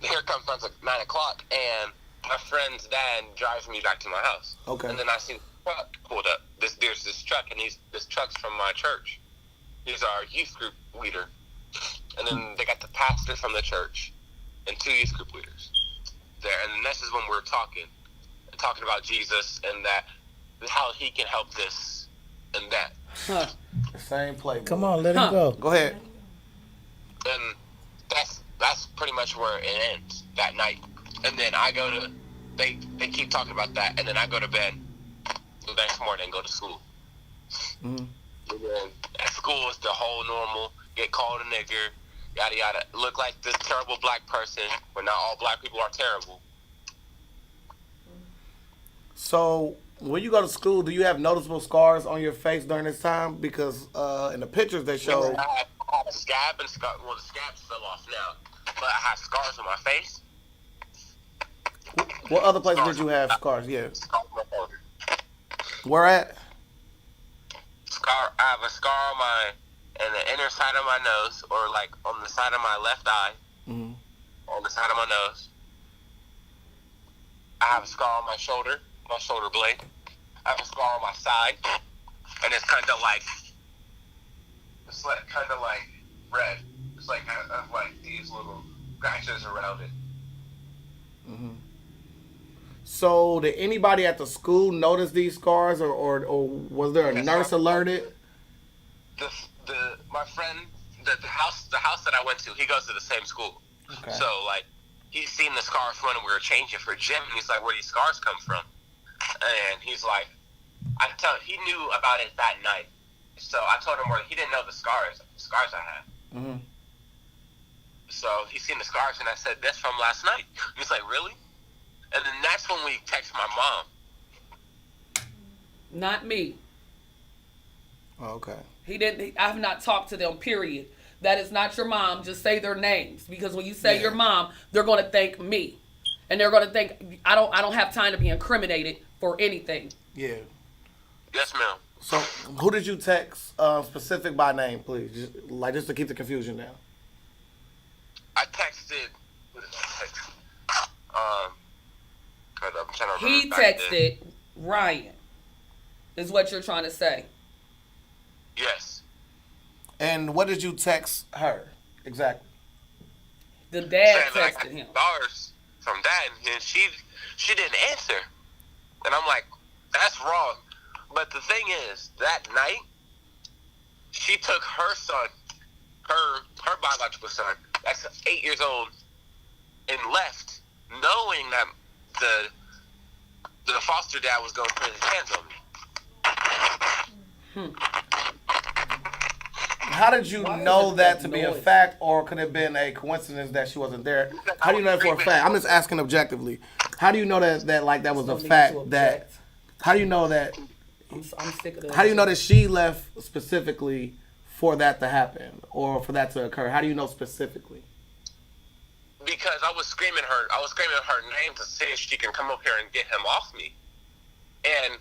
here comes 9 o'clock, and my friend's dad drives me back to my house. Okay. And then I see the truck pulled up. There's this truck, and this truck's from my church. He's our youth group leader. And then they got the pastor from the church and 2 youth group leaders there. And then this is when we're talking about Jesus and that how he can help this and that. Huh. Same play. Come on, let him go. Go ahead. And that's pretty much where it ends that night. And then I go to they keep talking about that, and then I go to bed the next morning and go to school. Mm-hmm. And then at school it's the whole normal, get called a nigger, yada yada. Look like this terrible black person, but not all black people are terrible. So when you go to school, do you have noticeable scars on your face during this time? Because in the pictures they show, I had a scab and well, the scabs fell off now, but I have scars on my face. what other places did you have scars? Yeah. Scars on my shoulder. Where at? I have a scar on the inner side of my nose, or like on the side of my left eye, Mm-hmm. on the side of my nose. I have a scar on my shoulder blade. I have a scar on my side, and it's kind of like red. It's like I have like these little scratches around it. Mm-hmm. So did anybody at the school notice these scars, or was there a nurse alerted? My friend, the house that I went to, he goes to the same school. Okay. So like he's seen the scars when we were changing for gym, and he's like, "Where these scars come from?" And he's like, he knew about it that night. So I told him where he didn't know the scars I had. Mm-hmm. So he's seen the scars, and I said, "That's from last night." He's like, "Really?" And then that's when we text my mom. Not me. Oh, okay. He didn't. I have not talked to them. Period. That is not your mom. Just say their names, because when you say your mom, they're going to thank me, and they're going to think I don't have time to be incriminated for anything. Yeah. Yes, ma'am. So who did you text specific by name, please? Just to keep the confusion down. I texted. What did I text? I'm trying to He remember back then. texted Ryan. Is what you're trying to say? Yes. And what did you text her exactly? The dad Saying that I texted got him. scars from that, and she didn't answer. And I'm like, that's wrong. But the thing is, that night, she took her son, her biological son, that's 8 years old, and left, knowing that the foster dad was going to put his hands on me. How did you Why know is it that that to be a noise? fact, or could it have been a coincidence that she wasn't there? How do you know that for a fact? I'm just asking objectively. How do you know that was No a need to fact? That object. how do you know that? I'm sick of this. How do you know that she left specifically for that to happen or for that to occur? How do you know specifically? Because I was screaming her name to see if she can come up here and get him off me. And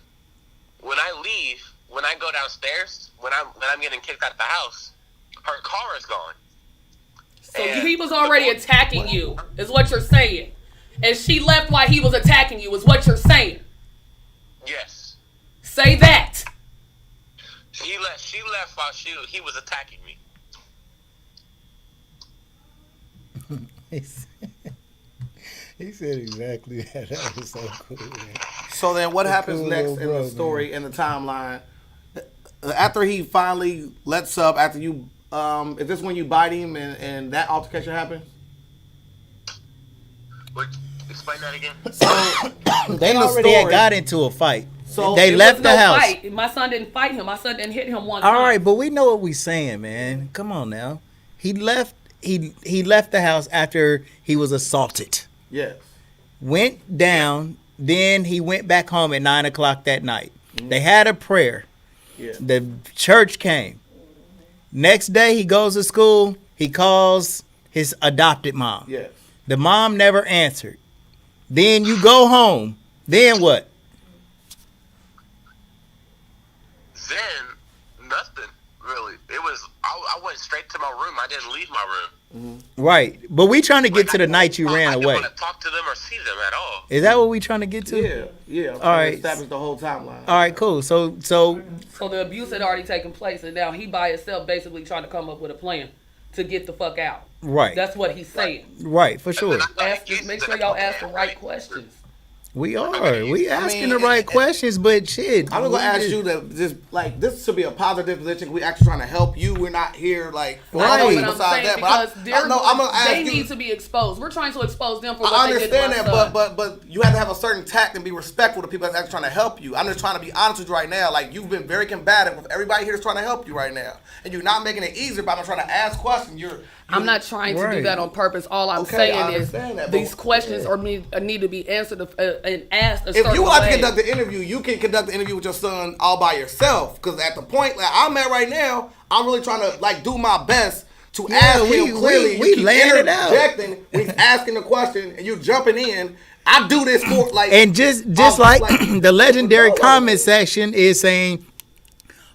when I leave, when I go downstairs, when I'm getting kicked out of the house, her car is gone. So And he was already attacking you, is what you're saying. And she left while he was attacking you, is what you're saying. Yes. Say that. She left while he was attacking me. He said exactly that. That was so cool, man. So then, what happens cool next little in bro, the story in the timeline? After he finally lets up, after you, is this when you bite him and that altercation happens? Wait, explain that again. So They in the already had story- got into a fight. So they There left was the no house. fight. My son didn't fight him. My son didn't hit him one time. All right, but we know what we saying, man. Come on now. He left. He left the house after he was assaulted. Yes. Went down. Then he went back home at 9 o'clock that night. They had a prayer. Yeah. The church came. Next day he goes to school. He calls his adopted mom. Yes. The mom never answered. Then you go home. Then what? Then nothing really. It was I went straight to my room. I didn't leave my room. Right. But we trying to get to the night you ran I away. didn't want to talk to them or see them at all. Is that what we trying to get to? Yeah. All right. Establish the whole timeline. All right, cool. So So the abuse had already taken place, and now he by himself basically trying to come up with a plan to get the fuck out. right. That's what he's saying. Right, for sure. And then I got Ask, accused make of sure that y'all cocaine, ask the right questions. We are. We asking mean, the right questions, but shit. I'm gonna ask you to just like this should be a positive position. We actually trying to help you. We're not here like for Right. all But reasons I'm besides saying that. because But they're I'm gonna ask they you. need to be exposed. We're trying to expose them for what I they did to understand my that, son. but you have to have a certain tact and be respectful to people that's actually trying to help you. I'm just trying to be honest with you right now. Like you've been very combative with everybody here is trying to help you right now, and you're not making it easier by trying to ask questions. I'm not trying to do Right. that on purpose. All I'm Okay, I saying is understand that, but- these questions need to be answered and asked a If certain you would like to way. conduct the interview, you can conduct the interview with your son all by yourself. Because at the point that I'm at right now, I'm really trying to like do my best to ask him clearly. we You keep laying it out. interjecting when he's asking the question, and you jumping in. I do this for like And just like the legendary comment section is saying,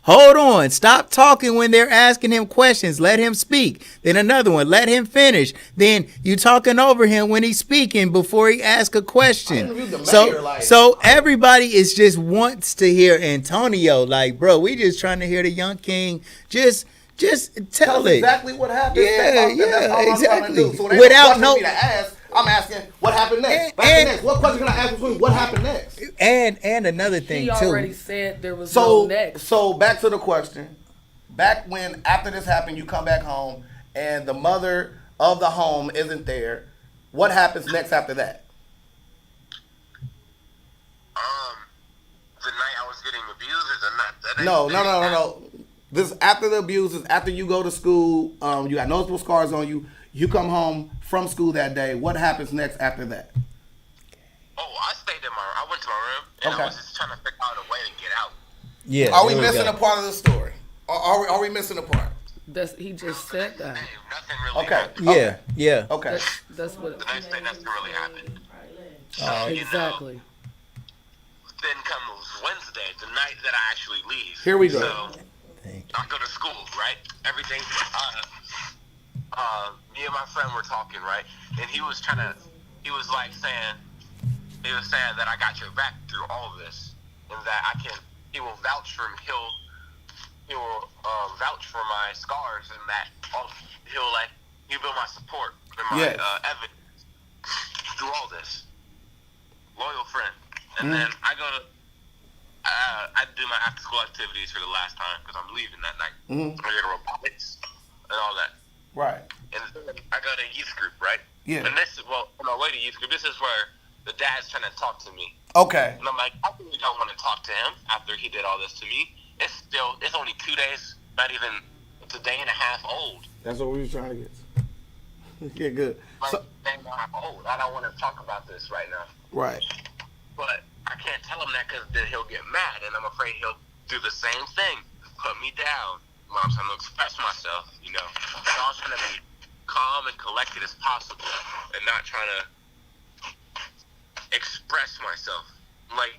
hold on, stop talking when they're asking him questions. Let him speak. Then another one, let him finish. Then you talking over him when he's speaking before he asks a question. interviewed the mayor, like- So everybody is just wants to hear Antonio. Like, bro, we just trying to hear the young king. Just tell That's it. exactly what happened. Yeah, That's all I'm trying to exactly. do. So there's Without no no- question for me to ask. I'm asking what happened next. What happened next? What question can I ask between what happened next? And another thing He too. already said there was So no next. so back to the question. Back when after this happened, you come back home and the mother of the home isn't there. What happens next after that? The night I was getting abused or the night that No. This after the abuse is after you go to school. You got noticeable scars on you. You come home from school that day. What happens next after that? Oh, I stayed in I went to my room and Okay. I was just trying to figure out a way to get out. Yeah. Are we there missing go. a part of the story? Are we missing a part? He just said that. Hey, nothing really Okay. happened. Yeah. Okay. That's what. The next day, nothing really happened. So, Exactly. Then comes Wednesday, the night that I actually leave. Here we go. So, I go to school, right? Everything. Me and my friend were talking, right? And he was saying that I got your back through all of this, and that he will vouch for me. He will vouch for my scars, and that he'll be my support and my Yes. evidence through all this. Loyal friend. And then I go to. I do my after-school activities for the last time because I'm leaving that night. I go to robotics and all that. Right. And I go to youth group, right? Yeah. And on my way to youth group, this is where the dad's trying to talk to me. Okay. And I'm like, I really don't want to talk to him after he did all this to me. It's only 2 days, not even, it's a day and a half old. That's what we were trying to get. Yeah, good. Like, So, a day and a half old. I don't want to talk about this right now. right. But I can't tell him that because then he'll get mad, and I'm afraid he'll do the same thing, put me down. When I'm trying to express myself, So I was trying to be calm and collected as possible, and not trying to express myself. Like,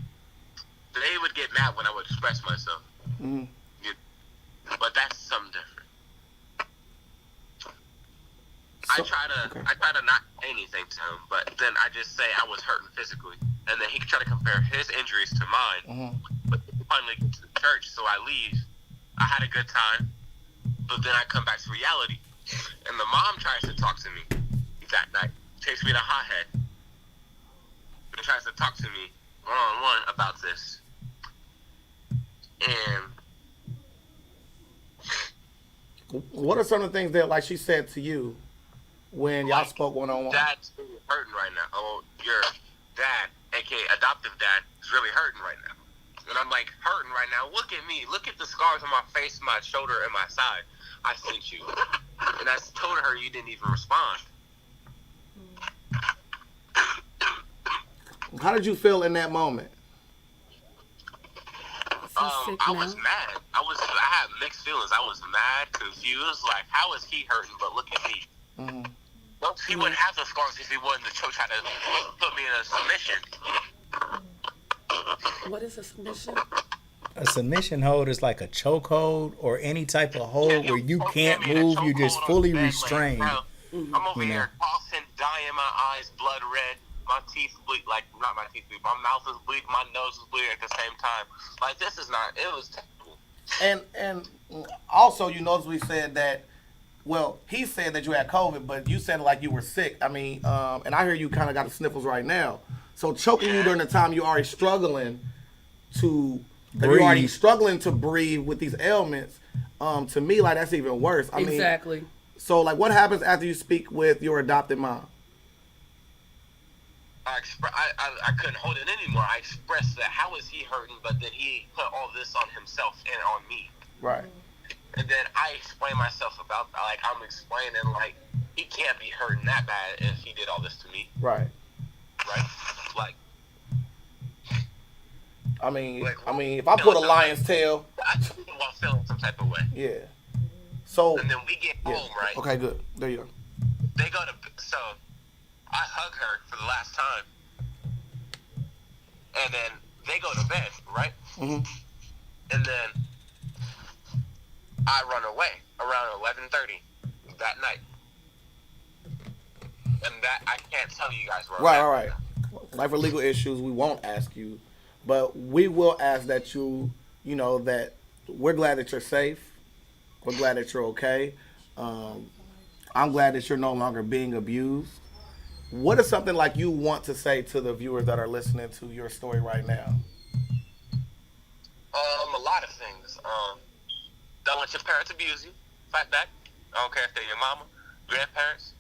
they would get mad when I would express myself. But that's something different. I try to not say anything to him, but then I just say I was hurting physically, and then he try to compare his injuries to mine. But he finally gets to the church, so I leave. I had a good time, but then I come back to reality, and the mom tries to talk to me that night. Takes me to Hothead and tries to talk to me one-on-one about this, and What are some of the things that, like she said to you, when y'all spoke one-on-one? Dad's really hurting right now. Oh, your dad, aka adoptive dad, is really hurting right now. And I'm like, hurting right now? Look at me. Look at the scars on my face, my shoulder, and my side. I sent you. And I told her you didn't even respond. How did you feel in that moment? sick I now. was mad. I had mixed feelings. I was mad, confused. Like, how is he hurting? But look at me. Mm-hmm. Well, he wouldn't have the scars if he wasn't the choke trying to put me in a submission. What is a submission? A submission hold is like a choke hold or any type of hold Yeah, where you put can't me in a move. chokehold You're just on fully the bed, laying restrained. down. I'm over You know. here tossing, dying, my eyes blood red, my teeth bleed, like, not my teeth bleed, my mouth is bleeding, my nose is bleeding at the same time. Like, this is not, it was terrible. And also, you notice we said that, well, he said that you had COVID, but you said like you were sick. I mean, and I hear you kind of got the sniffles right now. So choking you during the time you're already struggling to breathe with these ailments, to me, like, that's even worse. I mean, Exactly. so, like, what happens after you speak with your adopted mom? I couldn't hold it anymore. I expressed that how is he hurting, but then he put all this on himself and on me. Right. And then I explained myself about, like, I'm explaining, like, he can't be hurting that bad if he did all this to me. Right. Right? Like, I mean, if I put a lion's tail. I while feeling some type of way. Yeah. So. And then we get home, right? Okay, good. There you go. They go to, so I hug her for the last time. And then they go to bed, right? Mm-hmm. And then I run away around 11:30 that night. And that, I can't tell you guys where I'm at. Right. Like, for legal issues, we won't ask you. But we will ask that you know, that we're glad that you're safe. We're glad that you're okay. I'm glad that you're no longer being abused. What is something like you want to say to the viewers that are listening to your story right now? A lot of things. Don't let your parents abuse you. Fight back. I don't care if they're your mama, grandparents.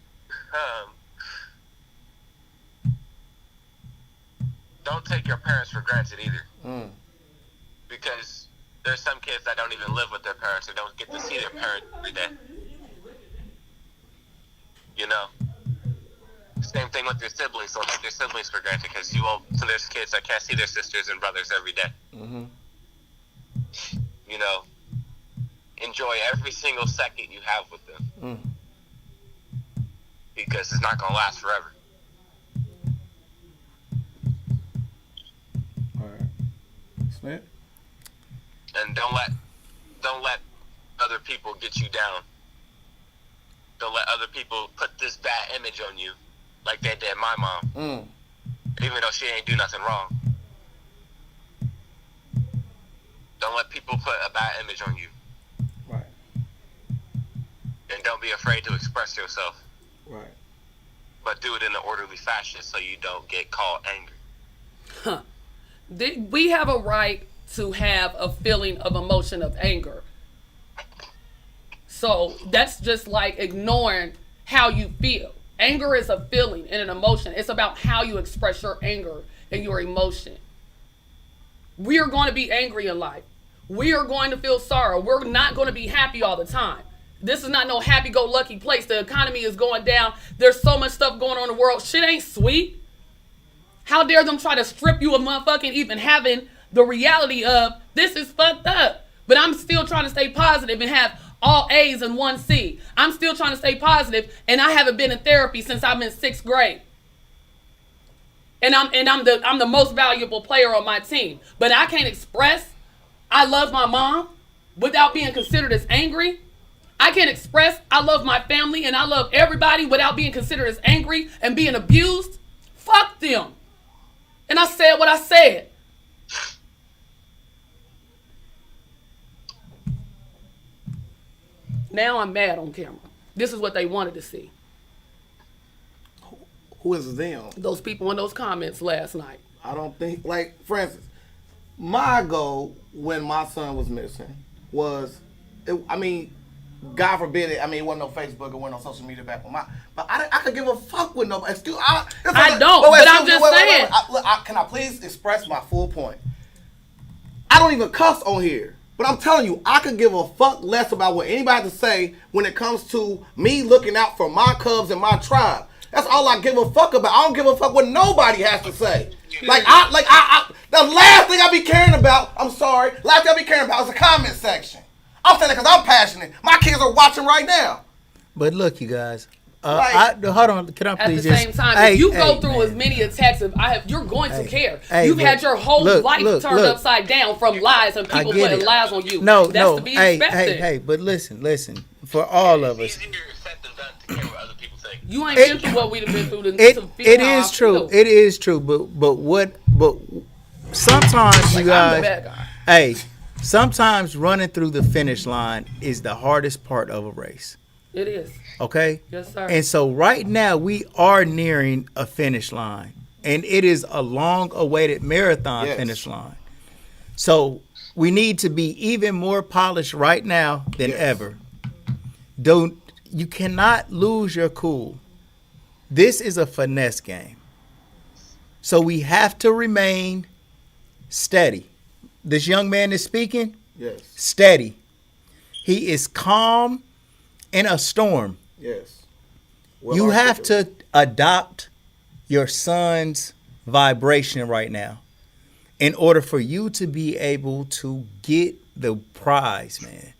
Don't take your parents for granted either. Because there's some kids that don't even live with their parents or don't get to see their parents every day. You know? Same thing with your siblings. Don't take your siblings for granted because so there's kids that can't see their sisters and brothers every day. Mm-hmm. You know? Enjoy every single second you have with them. Because it's not going to last forever. All right. Smith? And don't let other people get you down. Don't let other people put this bad image on you like they did my mom. Even though she ain't do nothing wrong. Don't let people put a bad image on you. Right. And don't be afraid to express yourself. Right. But do it in an orderly fashion so you don't get called angry. We have a right to have a feeling of emotion of anger. So that's just like ignoring how you feel. Anger is a feeling and an emotion. It's about how you express your anger and your emotion. We are going to be angry in life. We are going to feel sorrow. We're not going to be happy all the time. This is not no happy-go-lucky place. The economy is going down. There's so much stuff going on in the world. Shit ain't sweet. How dare them try to strip you of motherfucking even having the reality of this is fucked up. But I'm still trying to stay positive and have all A's and 1 C. I'm still trying to stay positive, and I haven't been in therapy since I'm in 6th grade. And I'm the most valuable player on my team. But I can't express I love my mom without being considered as angry. I can't express I love my family and I love everybody without being considered as angry and being abused. Fuck them. And I said what I said. Now I'm mad on camera. This is what they wanted to see. Who is them? Those people in those comments last night. I don't think, like, for instance, my goal when my son was missing was, God forbid it. I mean, it wasn't no Facebook, it wasn't no social media back when but I could give a fuck with nobody. I don't, but I'm just saying. Can I please express my full point? I don't even cuss on here, but I'm telling you, I could give a fuck less about what anybody has to say when it comes to me looking out for my cubs and my tribe. That's all I give a fuck about. I don't give a fuck what nobody has to say. That's The last thing I be caring about, I'm sorry, last thing I be caring about is the comment section. I'm saying that because I'm passionate. My kids are watching right now. But look, you guys. Like- Hold on. Can I At please the just? same time, Hey, if you hey, go through man. as many attacks as I have, you're going to care. Hey, You've but had your whole life turned look. upside down from lies and I people get putting it. lies on you. No, That's no. to be Hey, expected. hey. But listen. For all of us, It's easier said than done to care what other people think. You ain't been through what we've been through to it feel is true. It is true. But sometimes you I'm the guys. bad guy. Hey, sometimes running through the finish line is the hardest part of a race. It is. Okay? Yes, sir. And so right now we are nearing a finish line. And it is a long awaited marathon Yes. finish line. So we need to be even more polished right now than ever. You cannot lose your cool. This is a finesse game. So we have to remain steady. This young man is speaking. Yes. Steady. He is calm in a storm. Yes. You have to adopt your son's vibration right now in order for you to be able to get the prize, man.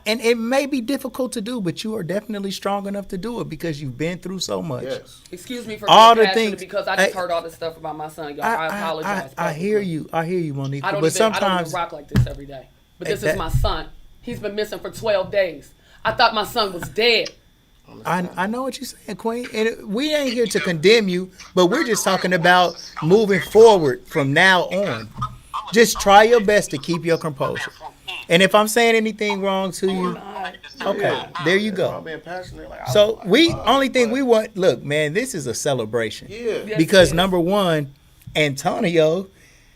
And it may be difficult to do, but you are definitely strong enough to do it because you've been through so much. Yes. Excuse me for All being the passionate things- because I just heard all this stuff about my son, y'all. I apologize. I hear you. I hear you, Monique. I don't But even sometimes rock like this every day. But this is my son. He's been missing for 12 days. I thought my son was dead. I know what you're saying, Queen. And we ain't here to condemn you, but we're just talking about moving forward from now on. Just try your best to keep your composure. And if I'm saying anything wrong to you, okay, there you I'm go. being passionate. Like, So only thing we want, look, man, this is a celebration. Yeah. Because number one, Antonio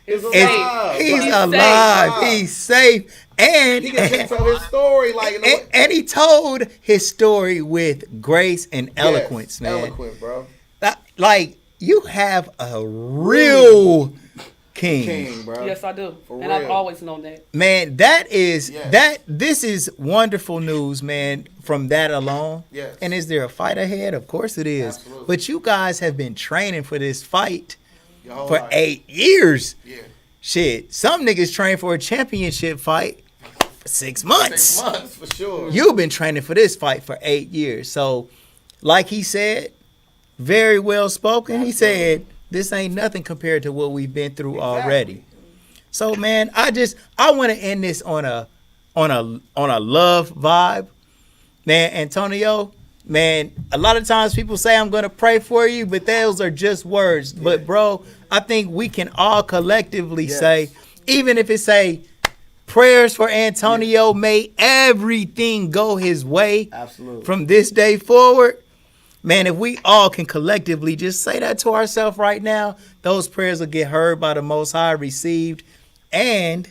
It's is alive. he's He's alive. safe. He's safe. And He can tell his story. Like, you know what? and he told his story with grace and eloquence, Yes, man. Eloquent, bro. Like, you have a real king. Bro. Yes, I do. For And I've real. always known that. Man, that is Yes. this is wonderful news, man, from that alone. Yes. And is there a fight ahead? Of course it is. Absolutely. But you guys have been training for this fight Your whole for life. 8 years. Yeah. Shit. Some niggas train for a championship fight for 6 months. 6 months for sure. You've been training for this fight for 8 years. So, like he said, very well spoken. He said, this ain't nothing compared to what we've been through already. So, man, I want to end this on a love vibe. Man, Antonio, man, a lot of times people say I'm going to pray for you, but those are just words. But, bro, I think we can all collectively say, even if it say, prayers for Antonio, may everything go his way. Absolutely. From this day forward. Man, if we all can collectively just say that to ourselves right now, those prayers will get heard by the Most High, received, and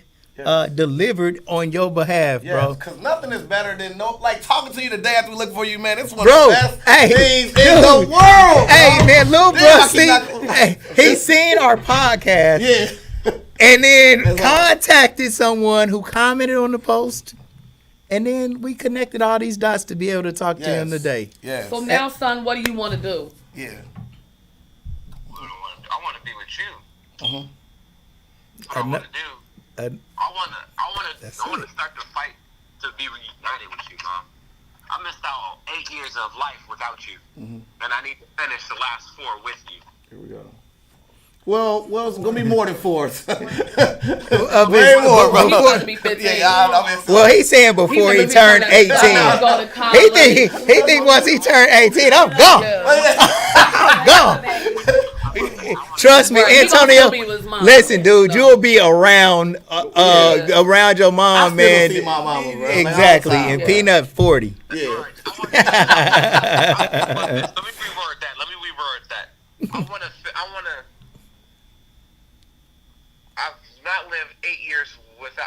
delivered on your behalf, bro. Because nothing is better than talking to you the day after we look for you, man. It's one Bro, of the best hey, things in dude. the world. Hey, bro. man, little bro, Damn, I keep not- he seen our podcast. Yeah. And then That's all. contacted someone who commented on the post. And then we connected all these dots to be able to talk to him today. Yes. So now, son, what do you want to do? Yeah. I want to be with you. Uh-huh. What I want to do, Uh, I want to start the fight to be reunited with you, Mom. I missed out on 8 years of life without you, and I need to finish the last 4 with you. Here we go. Well, it's gonna be more than 4. Way more, bro. He wants to be 15. Well, he's saying before he turned 18. He think once he turned 18, I'm gone. I'm gone. Trust me, Right, he gonna Antonio. still be with his mom. Listen, dude, So- you'll be around around your I mom, still man. see my mama, bro. Like, Exactly, all the time. and Peanut 40. Yeah. Let me reword that. I've not lived 8 years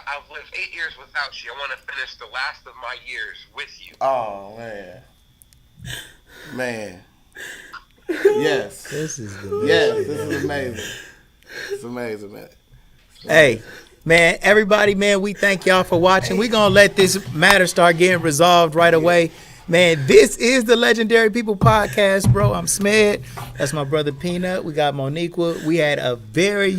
I've lived 8 years without you. I want to finish the last of my years with you. Oh man. Yes. This is the Yes. This is amazing. It's amazing, man. Hey, man, everybody, man, we thank y'all for watching. We're going to let this matter start getting resolved right away. Man, this is the Legendary People Podcast, bro. I'm Smed. That's my brother Peanut. We got Moniqua. We had a very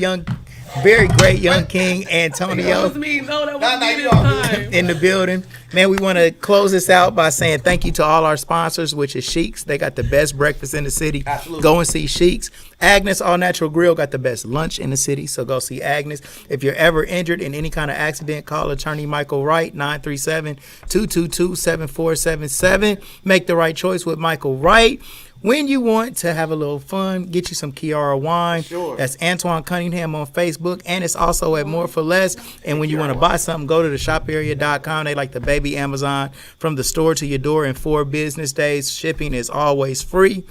great young king, Antonio. That was me. No, that was me this time. In the building. Man, we want to close this out by saying thank you to all our sponsors, which is Shiekhs. They got the best breakfast in the city. Absolutely. Go and see Shiekhs. Agnes All Natural Grill got the best lunch in the city, so go see Agnes. If you're ever injured in any kind of accident, call attorney Michael Wright, 937-222-7477. Make the right choice with Michael Wright. When you want to have a little fun, get you some Kiara Wine. Sure. That's Antoine Cunningham on Facebook, and it's also at More for Less. And when you want to buy something, go to the shoparea.com. They like the baby Amazon, from the store to your door in 4 business days. Shipping is always free.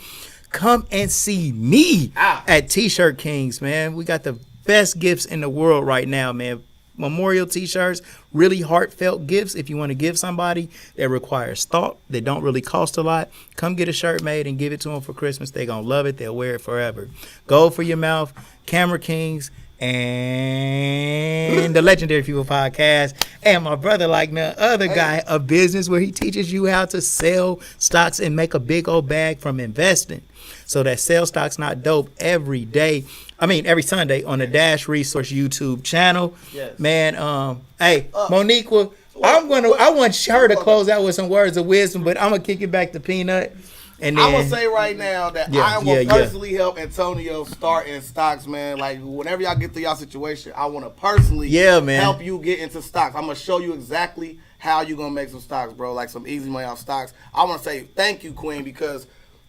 Come and see me at T-Shirt Kings, man. We got the best gifts in the world right now, man. Memorial T-shirts, really heartfelt gifts. If you want to give somebody that requires thought, that don't really cost a lot, come get a shirt made and give it to them for Christmas. They're going to love it. They'll wear it forever. Gold for your mouth, Camera Kings, and the Legendary People Podcast, and my brother like no other guy, a business where he teaches you how to sell stocks and make a big old bag from investing. So that Sell Stocks Not Dope every Sunday on the Dash Resource YouTube channel. Yes. Man, hey, Moniqua, I want her to close out with some words of wisdom, but I'm gonna kick it back to Peanut. And then, I'm gonna say right now that I will personally help Antonio start in stocks, man. Like whenever y'all get through y'all situation, I want to personally help you get into stocks. I'm gonna show you exactly how you gonna make some stocks, bro. Like some easy money off stocks. I want to say thank you, Queen, because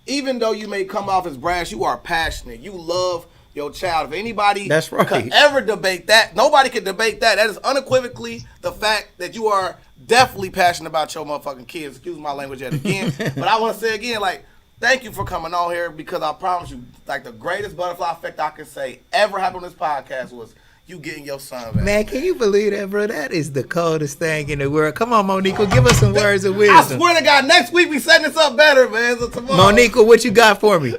even though you may come off as brash, you are passionate. You love your child. If anybody could ever debate that, nobody could debate that. That is unequivocally the fact that you are definitely passionate about your motherfucking kids. Excuse my language yet again. But I want to say again, like, thank you for coming on here, because I promise you, like, the greatest butterfly effect I can say ever happened on this podcast was you getting your son back. Man, can you believe that, bro? That is the coldest thing in the world. Come on, Moniqua, give us some words of wisdom. I swear to God, next week we setting this up better, man. So tomorrow. Moniqua, what you got for me?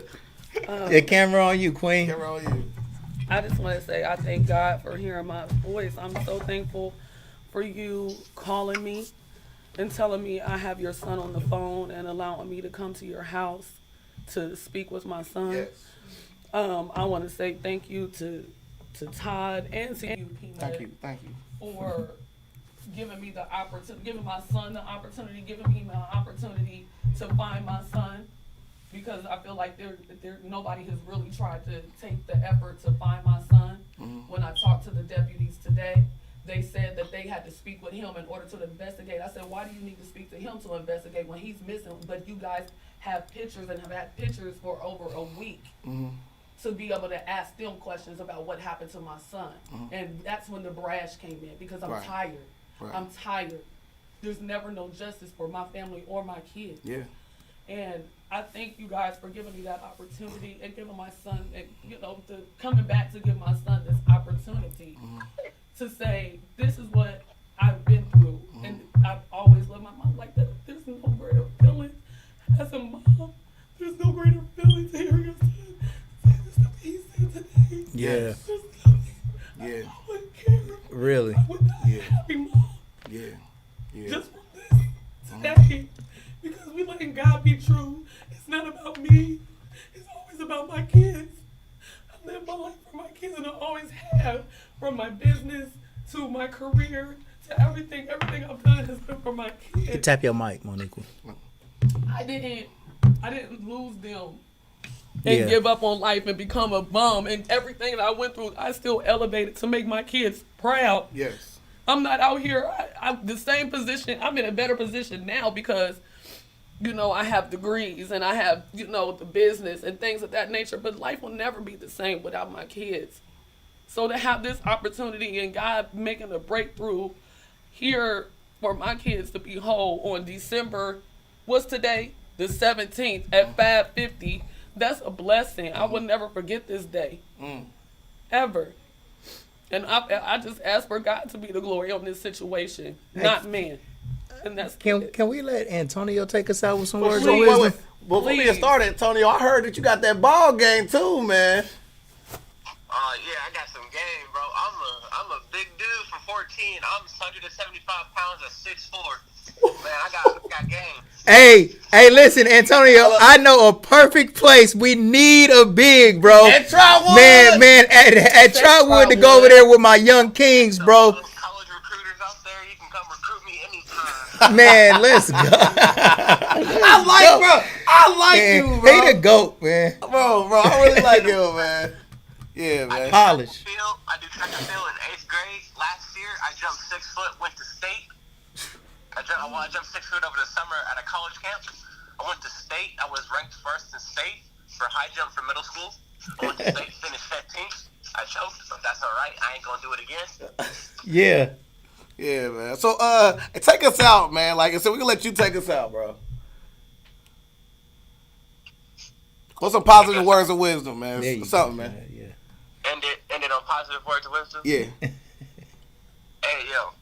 The camera on you, Queen. Camera on you. I just want to say I thank God for hearing my voice. I'm so thankful for you calling me and telling me I have your son on the phone and allowing me to come to your house to speak with my son. Yes. I want to say thank you to Todd and to you, Peanut. Thank you. For giving me the opportunity, giving my son the opportunity, giving me my opportunity to find my son. Because I feel like nobody has really tried to take the effort to find my son. Mm-hmm. When I talked to the deputies today, they said that they had to speak with him in order to investigate. I said, why do you need to speak to him to investigate when he's missing? But you guys have pictures and have had pictures for over a week to be able to ask them questions about what happened to my son. Mm-hmm. And that's when the brash came in, because I'm tired. Right. I'm tired. There's never no justice for my family or my kids. Yeah. And I thank you guys for giving me that opportunity and giving my son, coming back to give my son this opportunity to say, this is what I've been through. And I've always loved my mom like that. There's no greater feeling as a mom. There's no greater feeling to hear your son say the stuff he said today. Yeah. There's nothing. Yeah. I wouldn't care. Really? I would not happy mom. Yeah. Yeah. Just from this today. Because we letting God be true. It's not about me. It's always about my kids. I live my life for my kids, and I always have. From my business to my career to everything. Everything I've done has been for my kids. You tap your mic, Moniqua. I didn't lose them and give up on life and become a bum. And everything that I went through, I still elevated to make my kids proud. Yes. I'm not out here. I'm the same position. I'm in a better position now because I have degrees and I have, the business and things of that nature, but life will never be the same without my kids. So to have this opportunity and God making a breakthrough here for my kids to be whole on December, what's today? The 17th at 5:50. That's a blessing. I will never forget this day. Ever. And I just ask for God to be the glory on this situation, not man. And that's Can we let Antonio take us out with some words of wisdom? Before we get started, Antonio, I heard that you got that ball game too, man. Yeah, I got some game, bro. I'm a big dude for 14. I'm 175 pounds at 6'4". Man, I got game. Hey, listen, Antonio. I know a perfect place. We need a big, bro. At Trotwood. Man, at Trotwood to go over there with my young kings, bro. Those college recruiters out there, you can come recruit me anytime. Man, let's go. I like you, bro. He the GOAT, man. Bro, I really like you, man. Yeah, man. Polish. I do track and field in 8th grade. Last year, I jumped 6 foot, went to state. I jumped 6 foot over the summer at a college camp. I went to state. I was ranked first in state for high jump for middle school. I went to state, finished 15th. I choked, but that's all right. I ain't gonna do it again. Yeah. Yeah, man. So, take us out, man. Like I said, we can let you take us out, bro. What's some positive words of wisdom, man? There you Something, go, man. Yeah. End it on positive words of wisdom. Yeah. Hey, yo.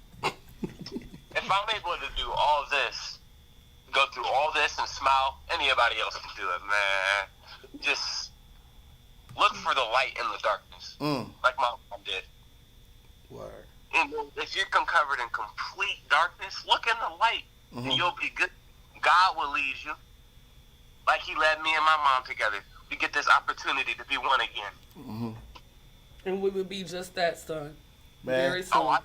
If I'm able to do all this, go through all this and smile, anybody else can do it, man. Just look for the light in the darkness, like my mom did. Word. And if you're covered in complete darkness, look in the light, and you'll be good. God will lead you, like He led me and my mom together. We get this opportunity to be one again. And we would be just that, son. Man. Very soon. Oh,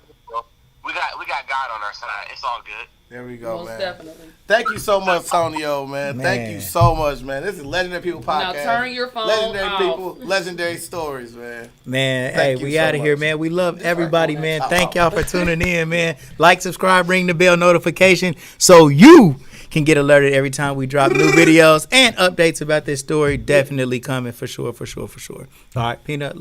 we got God on our side. It's all good. There we go, Most man. definitely. Thank you so much, Tonio, man. Thank you so much, man. This is Legendary People Podcast. Now turn your phone Legendary off. People, legendary stories, man. Man, Thank hey, you we so out of here, much. man. We love everybody, man. Top Thank off. y'all for tuning in, man. Like, subscribe, ring the bell notification so you can get alerted every time we drop new videos and updates about this story. Definitely coming for sure. All right, Peanut. Love